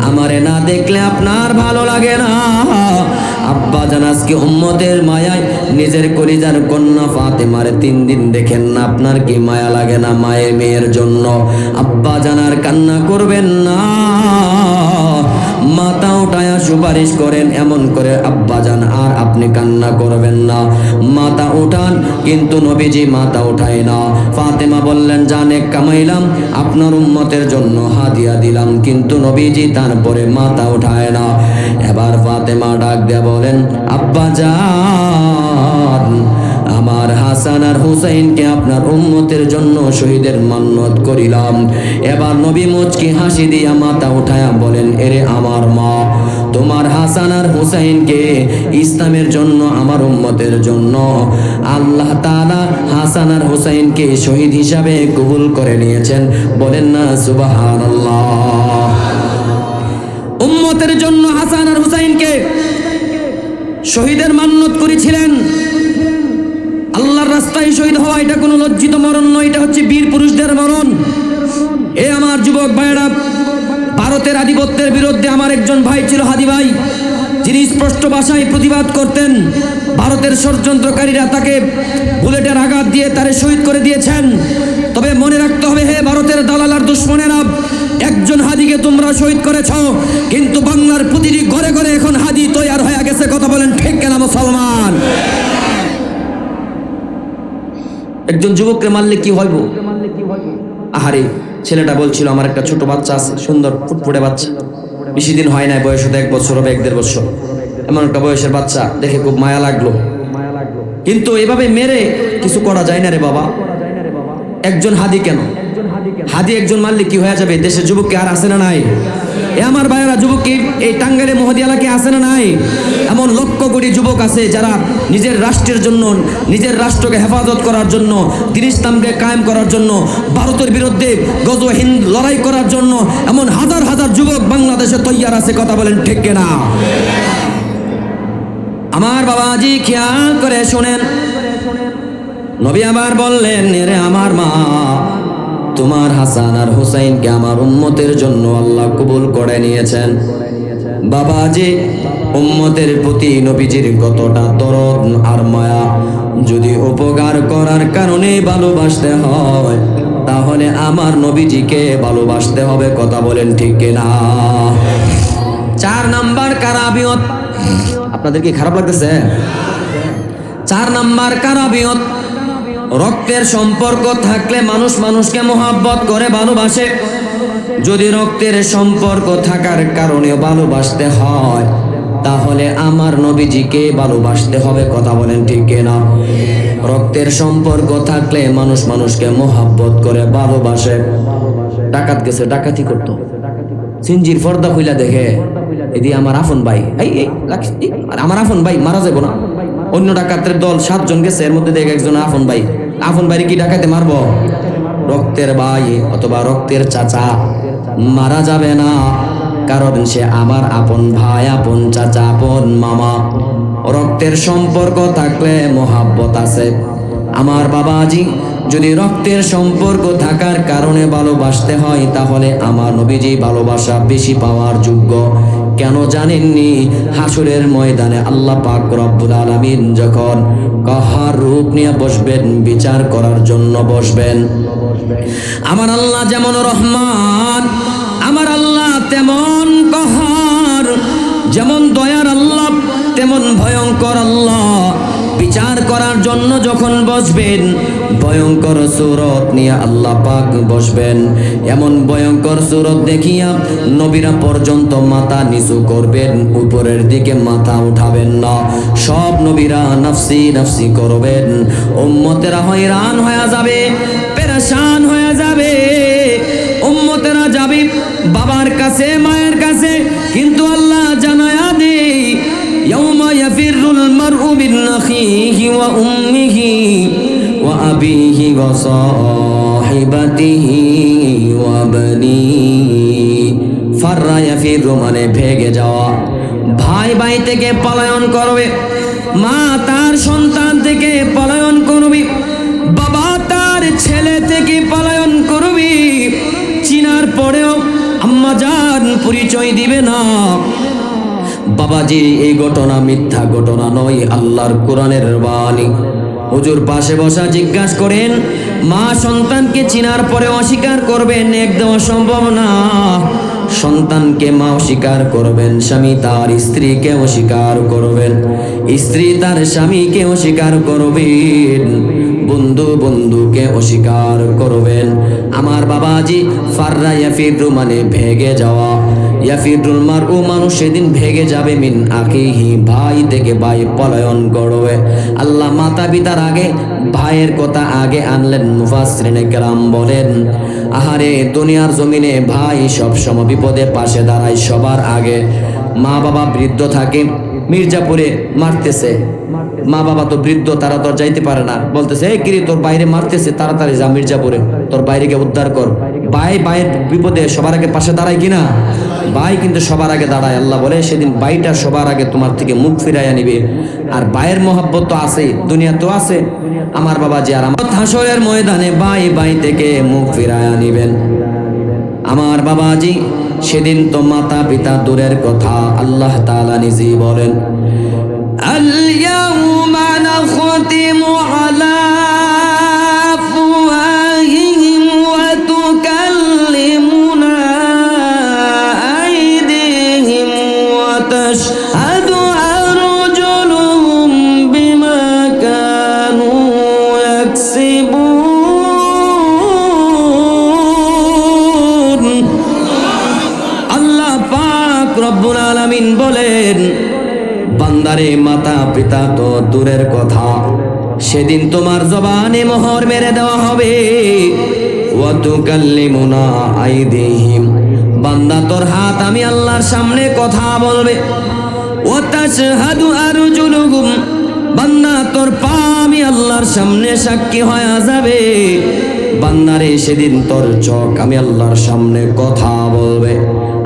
আমারে না দেখলে আপনার ভালো লাগে না। আব্বাজান, আজকে উম্মতের মায়ায় নিজের কলিজার কন্যা ফাতেমারে 3 দিন দেখেন না, আপনার কি মায়া লাগে না মায়ের মেয়ের জন্য? আব্বাজান, আর কান্না করবেন না, মাথা উঠায়া সুপারিশ করেন। এমন করে আব্বাজান, আর আপনি কান্না করবেন না, মাথা উঠান। কিন্তু নবীজি মাথা উঠায় না। ফাতেমা বললেন, জানে কামাইলাম, আপনার উম্মতের জন্য হাদিয়া দিলাম। কিন্তু নবীজি তারপরে মাথা উঠায় না। এবার ফাতেমা ডাক দিয়ে বলেন, আব্বাজান, আমার হাসান আর হুসাইনকে আপনার উম্মতের জন্য শহীদের মান্নত করিলাম। এবার নবী মুচকি হাসি দিয়া মাথা উঠায়া বলেন, এরে আমার মা, তোমার হাসান আর হুসাইনকে ইসলামের জন্য, আমার উম্মতের জন্য আল্লাহ তাআলা হাসান আর হুসাইনকে শহীদ হিসাবে কবুল করে নিয়েছেন। বলেন না সুবহানাল্লাহ। উম্মতের জন্য হাসান আর হুসাইনকে শহীদের মান্যত করেছিলেন। আল্লাহর রাস্তায় শহীদ হওয়া এটা কোনো লজ্জিত মরণ নয়, এটা হচ্ছে বীর পুরুষদের মরণ। এ আমার যুবক ভাইয়েরা, ভারতের আধিপত্যের বিরুদ্ধে আমার একজন ভাই ছিল, হাদি ভাই, যিনি স্পষ্ট ভাষায় প্রতিবাদ করতেন। ভারতের ষড়যন্ত্রকারীরা তাকে বুলেটের আঘাত দিয়ে তারে শহীদ করে দিয়েছেন। তবে মনে রাখতে হবে, হে ভারতের দালাল আর দুশ্মনেরা, একজন হাদিকে তোমরা শহীদ করেছ, কিন্তু বাংলার প্রতিটি ঘরে ঘরে এখন হাদি তৈয়ার হয়ে গেছে। কথা বলেন ঠিক কিনা মুসলমান? একজন যুবককে মারলে কি হইব? আহারে, ছেলেটা বলছিল আমার একটা ছোট বাচ্চা আছে, সুন্দর ফুটফুটে বাচ্চা, বেশি দিন হয় না, বয়স হতে 1 বছর হবে, 1-1.5 বছর, এমন একটা বয়সের বাচ্চা দেখে খুব মায়া লাগলো। কিন্তু এভাবে মেরে কিছু করা যায় না রে বাবা। একজন হাদি কেন? হাদি একজন মারলে কি হয়ে যাবে? দেশের যুবক কি আর আছে না নাই? এ আমার ভাইয়েরা, যুবক কি এই টাঙ্গাইলের মহদিয়ালা কি আছে না নাই? এমন লক্ষ কোটি যুবক আছে যারা নিজের রাষ্ট্রের জন্য, নিজের রাষ্ট্রকে হেফাজত করার জন্য, দ্বীন ইসলামকে কায়েম করার জন্য, ভারতের বিরুদ্ধে গজওয়ে হিন্দ লড়াই করার জন্য এমন হাজার হাজার যুবক বাংলাদেশে তৈয়ার আছে। কথা বলেন ঠিক কিনা? আমার বাবাজি খেয়াল করে শুনেন, নবী আবার বললেন, রে আমার মা, তোমার হাসান আর হুসাইনকে আমার উম্মতের জন্য আল্লাহ কবুল করে নিয়েছেন। বাবাজি, উম্মতের প্রতি নবীজির কতটা দরদ আর মায়া। যদি উপকার করার কারণে ভালোবাসতে হয়, তাহলে আমার নবীজিকে ভালোবাসতে হবে। কথা বলেন ঠিক কিনা? 4 নাম্বার কারাবিয়ত। আপনাদের কি খারাপ লাগতেছে? 4 নাম্বার কারাবিয়ত, রক্তের সম্পর্ক থাকলে মানুষ মানুষকে মোহাব্বত করে, ভালোবাসে। যদি রক্তের সম্পর্ক থাকার কারণে ভালোবাসতে হয়, তাহলে আমার নবীজিকে ভালোবাসতে হবে। কথা বলেন ঠিক কিনা? রক্তের সম্পর্ক থাকলে মানুষ মানুষকে মোহাব্বত করে, ভালোবাসে। ডাকাত গেছে, ডাকাতি করতো, সিনজির পর্দা খুইলা দেখে, এদি আমার আপন ভাই, আমার আপন ভাই মারা যাবো না। অন্য ডাকাতের দল 7 জন গেছে, এর মধ্যে দেখে একজন আপন ভাই। আপন ভাইরে কি ডাকাতে মারবো? রক্তের ভাই অথবা রক্তের চাচা মারা যাবে না, কারণ সে আমার আপন ভাই, আপন চাচা, আপন মামা। রক্তের সম্পর্ক থাকলে মোহাব্বত আছে। আমার বাবাজি, যদি রক্তের সম্পর্ক থাকার কারণে ভালোবাসতে হয়, তাহলে আমার নবীজি ভালোবাসা বেশি পাওয়ার যোগ্য। কেন জানেননি? হাসরের ময়দানে আল্লাহ পাক রব্বুল আলামিন যখন কাহার রূপ নিয়ে বসবেন, বিচার করার জন্য বসবেন, আমার আল্লাহ যেমন রহমান, আমার আল্লাহ তেমন কাহার, যেমন দয়ার আল্লাহ তেমন ভয়ঙ্কর আল্লাহ। বিচার করার জন্য যখন বসবেন, ভয়ঙ্কর সূরত নিয়ে আল্লাহ পাক বসবেন। এমন ভয়ঙ্কর সূরত দেখিয়া নবীরা পর্যন্ত মাথা নিচু করবেন, উপরের দিকে মাথা উঠাবেন না। সব নবীরা নফসি নফসি করবেন। উম্মতেরা হয়রান হয়ে যাবে, পেরেশান হয়ে যাবে। উম্মতেরা যাবে বাবার কাছে, মায়ের কাছে, কিন্তু আল্লাহ জানায়া দেয়, ইয়াউমা ইয়াফিরুল মারউ মিন আখিহি ওয়া উম্মিহি ওয়া আবিহি ওয়া সাহিবাতিহি ওয়া বানিহি। ফাররা ইয়াফিরু মানে ভেগে যাওয়া। ভাই ভাই থেকে পলায়ন করবে, মা তার সন্তান থেকে পলায়ন করবে, বাবা তার ছেলে থেকে পলায়ন করবে। চিনার পরেও আম্মা জান পরিচয় দিবে না। বাবাজি, এই ঘটনা মিথ্যা ঘটনা নয়, আল্লাহর কোরআনের বাণী। হুজুর পাশে বসা জিজ্ঞাসা করেন, মা সন্তানকে চিনার পরে অস্বীকার করবেন? একদম অসম্ভব না। সন্তানকে মা অস্বীকার করবেন, স্বামী তার স্ত্রীকে অস্বীকার করবেন, স্ত্রী তার স্বামীকে অস্বীকার করবেন, বন্ধু বন্ধুকে অস্বীকার করবেন। আমার বাবাজি, ফাররা ইয়াফিরু মানে ভেগে যাওয়া। ইয়াফিরুল মারউ মানুষ সেদিন ভেগে যাবে মিন আখিহি, ভাই থেকে ভাই পলায়ন করবে। আল্লাহ মাতা পিতার আগে ভাইয়ের কথা আগে আনলেন। মুফাসসিরিনে কেরাম বলেন, আহারে দুনিয়ার জমিনে ভাই সব সময় বিপদে পাশে দাঁড়ায় সবার আগে। মা বাবা বৃদ্ধ থাকে, মির্জাপুরে মারতেছে, মা বাবা তো বৃদ্ধ, তারা তো যাইতে পারে না, বলতেছে এই কিরে তোর বাইরে মারতেছে, তাড়াতাড়ি যা মির্জাপুরে, তোর বাইরেকে উদ্ধার কর। ভাই ভাইয়ের বিপদে সবার আগে পাশে দাঁড়ায় কিনা? ভাই কিন্তু সবার আগে দাঁড়ায়। আল্লাহ বলে সেদিন ভাইটা সবার আগে তোমার থেকে মুখ ফিরাইয়া নিবে। আর ভাইয়ের মহব্বত তো আছে, দুনিয়া তো আছে আমার বাবাজি। আর আমার হাসরের ময়দানে ভাই ভাই থেকে মুখ ফিরাইয়া নিবেন আমার বাবাজি। সেদিন তো মাতা পিতা দূরের কথা, আল্লাহ তাআলা নিজেই বলেন আল ইয়াউমা নাখতিমু আলা আফওয়াহিহিম ওয়া তুকাল্লিমুনা আইদিহিম ওয়া তাশহাদু আরজুলুহুম বিমা কানু ইয়াকসিবুন। আল্লাহ পাক রব্বুল আলামিন বলেন বান্দারে মাতা পিতা তো দূরের কথা, সেদিন তোমার জবানে মোহর মেরে দেওয়া হবে। ওয়া তুকাল্লিমুনা আইদিহিম, বান্দা তোর হাত আমি আল্লাহর সামনে কথা বলবে। ওয়া তাশহাদু আরজুলুহুম, বান্দা তোর পা আমি আল্লাহর সামনে সাক্ষী হয়ে যাবে। বান্দারে সেদিন তোর চোখ আমি আল্লাহর সামনে কথা বলবে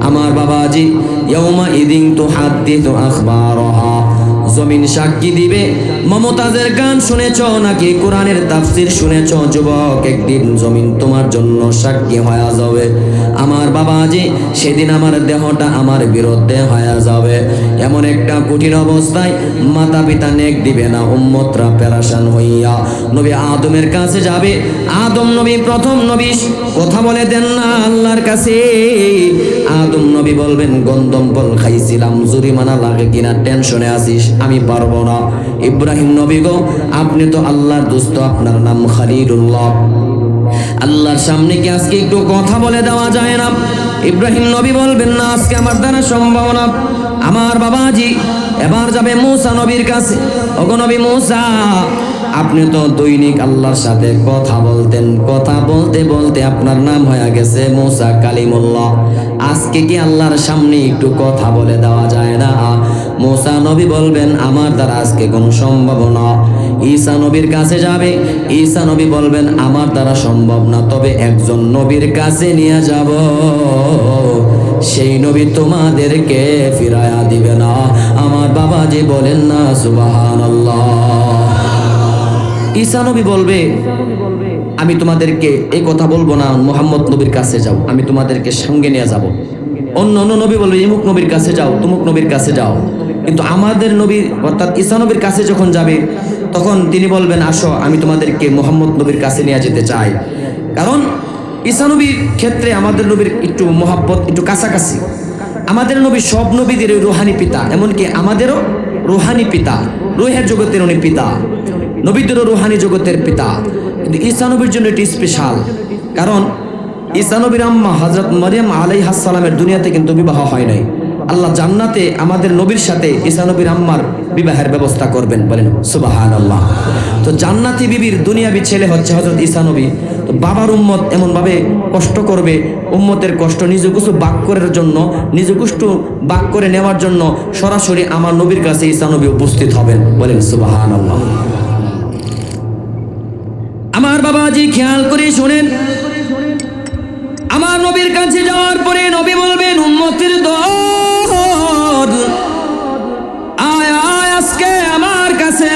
আমার বাবাজি। ইয়াউমা ইদিন তুহাদ্দিসু আখবারাহা, জমিন সাক্ষী দিবে। মমতাজের গান শুনেছ নাকি কোরআনের তাফসীর শুনেছ যুবক, একদিন জমিন তোমার জন্য সাক্ষী হয়ে যাবে আমার বাবাজি। সেদিন আমার দেহটা আমার বিরুদ্ধে হয়ে যাবে। এমন একটা কঠিন অবস্থায় মাতা পিতা নেক দিবে না, উম্মতরা পেরেশান হইয়া নবী আদমের কাছে যাবে। আদম নবী প্রথম নবী, কথা বলে দেন না আল্লাহর কাছে। আদম নবী বলবেন গন্ধম ফল খাইছিলাম, জরিমানা লাগে কিনা টেনশনে আছিস, আমি পারবো না। ইব্রাহিম নবী গো, আপনি তো আল্লাহর দোস্ত, আপনার নাম খলিলুল্লাহ, আল্লাহর সামনে কি আজকে একটু কথা বলে দেওয়া যায় না? ইব্রাহিম নবী বলবেন না, আজকে আমার দ্বারা সম্ভব না আমার বাবাজি। এবার যাবে মূসা নবীর কাছে। ওগো নবী মূসা, আপনি তো দৈনিক আল্লাহর সাথে কথা বলতেন, কথা বলতে বলতে আপনার নাম হয়ে গেছে মূসা কালিমুল্লাহ, আজকে কি আল্লাহর সামনে একটু কথা বলে দেওয়া যায় না? মূসা নবী বলবেন আমার দ্বারা আজকে কোনো সম্ভব না। ঈসা নবীর কাছে যাবে। ঈসা নবী বলবেন আমার দ্বারা সম্ভব না, তবে একজন নবীর কাছে নিয়ে যাব, সেই নবী তোমাদেরকে ফিরায়া দিবে না। আমার বাবাজি বলেন না সুবহানাল্লাহ। ঈসা নবী বলবে আমি তোমাদেরকে এই কথা বলবো না, মুহাম্মদ নবীর কাছে যাও, আমি তোমাদেরকে সঙ্গে নিয়ে যাব। অন্য অন্য নবী বলবে ইমুক নবীর কাছে যাও, তুমুক নবীর কাছে যাও। কিন্তু আমাদের নবী অর্থাৎ ঈসা নবীর কাছে যখন যাবে তখন তিনি বলবেন আসো, আমি তোমাদেরকে মুহাম্মদ নবীর কাছে নিয়ে যেতে চাই। কারণ ঈসা নবীর ক্ষেত্রে আমাদের নবীর একটু মহব্বত, একটু কাছাকাছি। আমাদের নবী সব নবীদের রুহানি পিতা, এমনকি আমাদেরও রুহানি পিতা, রুহের জগতের উনি পিতা, নবীদেরও রুহানি জগতের পিতা। কিন্তু ঈসা নবীর জন্য এটি স্পেশাল, কারণ ঈসা নবীর আম্মা হযরত মারিয়াম আলাইহিস সালামের দুনিয়াতে কিন্তু বিবাহ হয় নাই। আল্লাহ জান্নাতে আমাদের নবীর সাথে ঈসা নবীর আম্মার বিবাহের ব্যবস্থা করবেন, বলেন সুবহানাল্লাহ। তো জান্নাতি বিবির দুনিয়াবি ছেলে হচ্ছে হযরত ঈসা নবী। তো বাবার উম্মত এমন ভাবে কষ্ট করবে, উম্মতের কষ্ট নিজে কিছু বাক করার জন্য, নিজে কষ্ট বাক করে নেওয়ার জন্য সরাসরি আমার নবীর কাছে ঈসা নবী উপস্থিত হবেন, বলেন সুবহানাল্লাহ। আমার বাবাজি খেয়াল করে শুনেন, আমার নবীর কাছে যাওয়ার পরে নবী বলবেন উম্মতের দল, আয় আয় আজকে আমার কাছে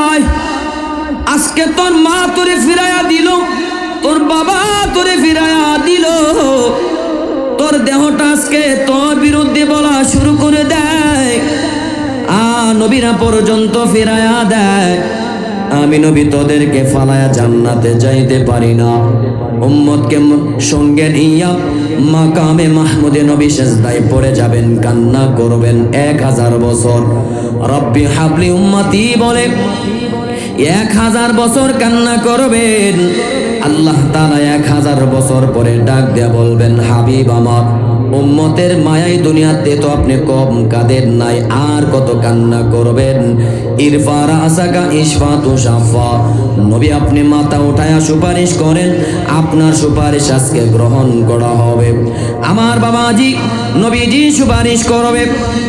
আয়। আজকে তোর মা তোরে ফিরাইয়া দিল, তোর বাবা তোরে ফিরাইয়া দিল, তোর দেহটা আজকে তোর বিরুদ্ধে বলা শুরু করে দেয়, নবীরা পর্যন্ত ফিরাইয়া দেয়। আমি নবী তোদেরকে ফালায়া জান্নাতে যাইতে পারি না। উম্মতকে সঙ্গে নিয়া মাকামে মাহমুদে নবী সেজদায় পড়ে যাবেন, কান্না করবেন 1000 বছর। রব্বি হাবলি উম্মতি বলে 1000 বছর কান্না করবেন। আল্লাহ তাআলা 1000 বছর পরে ডাক দিয়ে বলবেন হাবিব আমার, উম্মতের মায়াই দুনিয়াতে তো আপনি কম কাঁদেন নাই, আর কত কান্না করবেন। ইরফা রাসাকা ইশফাতু শাফা, নবী আপনি মাথা উঠায়া সুপারিশ করেন, আপনার সুপারিশ আজকে গ্রহণ করা হবে। আমার বাবাজি নবীজি সুপারিশ করবে।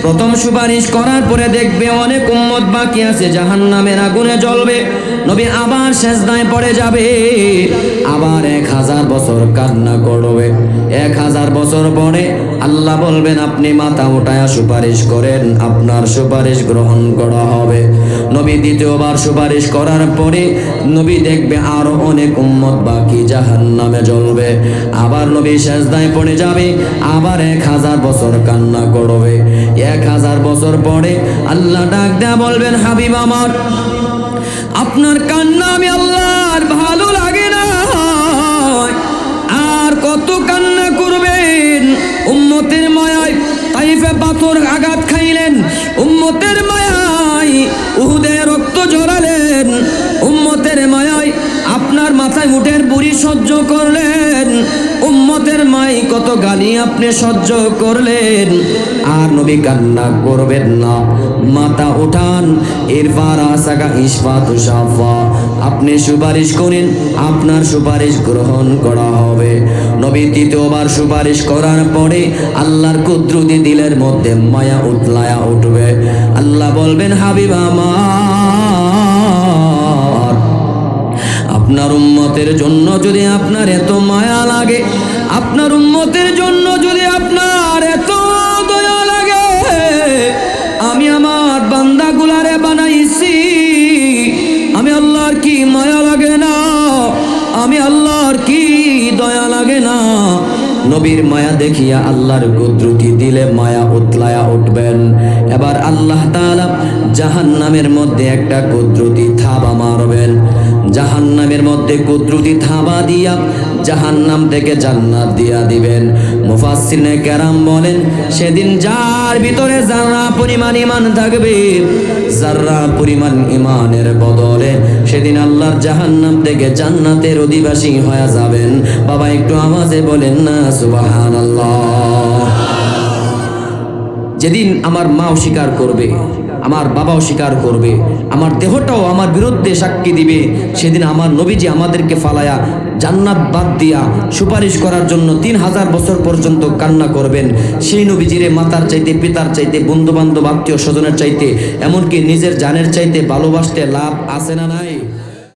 প্রথম সুপারিশ করার পরে দেখবে অনেক উম্মত বাকি আছে, জাহান্নামের আগুনে জ্বলবে। নবী আবার সেজদায় পড়ে যাবে, আবার 1000 বছর কান্না করবে। 1000 বছর পরে আল্লাহ বলবেন আপনি মাথা উঠায়া সুপারিশ করেন, আপনার সুপারিশ গ্রহণ করা হবে। নবী দ্বিতীয়বার সুপারিশ করার পরে নবী দেখবে আরো অনেক উম্মত বাকি জাহান্নামে জ্বলবে। আবার নবী সেজদায় পড়ে যাবে, আবার 1000 বছর কান্না করবে। 1000 বছর পরে আল্লাহ ডাক দেয়া বলবেন, হাবিব আমার, আপনার কান্না আমি আল্লাহর ভালো লাগে না, আর কত কান্না করবেন? উম্মতের মায়ায় তাইফে পাথর আঘাত খাইলেন, উম্মতের মায়ায় উহুদে রক্ত ঝরালেন, উম্মতের মায়ায় আপনার মাথায় উঠের বুড়ি সহ্য করলেন, উম্মতের মাই কত গালি আপনি সহ্য করলেন, আর নবী কান্না করবেন না। মাথা উঠান, এরপর আসাকা ইসফাতু সাফা, আপনি সুপারিশ করেন, আপনার সুপারিশ গ্রহণ করা হবে। নবী দ্বিতীয়বার সুপারিশ করার পরে আল্লাহর কুদরতি দিলের মধ্যে মায়া উতলায়া উঠবে। আল্লাহ বলবেন, হাবিব আমার, আপনার উম্মতের জন্য যদি আপনার এত মায়া লাগে, আপনার উম্মতের জন্য যদি আপনার এত দয়া লাগে, আমি আমার বান্দাগুলারে বানাইছি, আমি আল্লাহর কি মায়া লাগে না? আমি আল্লাহর কি দয়া লাগে না? নবীর মায়া দেখিয়া আল্লাহর কুদরতি দিলে মায়া উতলায়া উঠবেন। এবার আল্লাহ তাআলা জাহান্নামের মধ্যে একটা কুদরতি থাবা মারবেন। জাহান্নামের মধ্যে কুদরতি থাবা দিয়া জাহান্নাম থেকে জান্নাত দিয়া দিবেন। মুফাসসিরিনে কেরাম বলেন, সেদিন যার ভিতরে যারা পরিমাণ ঈমান থাকবে, যারা পরিমাণ ঈমানের বদলে সেদিন আল্লাহর জাহান্নাম থেকে জান্নাতের অধিবাসী হয়ে যাবেন। বাবা একটু আওয়াজে বলেন না সুবহানাল্লাহ। যেদিন আমার মাও স্বীকার করবে, আমার বাবাও স্বীকার করবে, আমার দেহটাও আমার বিরুদ্ধে সাক্ষী দিবে, সেদিন আমার নবীজি আমাদেরকে ফালায়া জান্নাত বাদ দিয়া সুপারিশ করার জন্য 3000 বছর পর্যন্ত কান্না করবেন। সেই নবীজিরে মাতার চাইতে, পিতার চাইতে, বন্ধু বান্ধব, আত্মীয় স্বজনের চাইতে, এমনকি নিজের জানের চাইতে ভালোবাসতে লাভ আছে না নাই?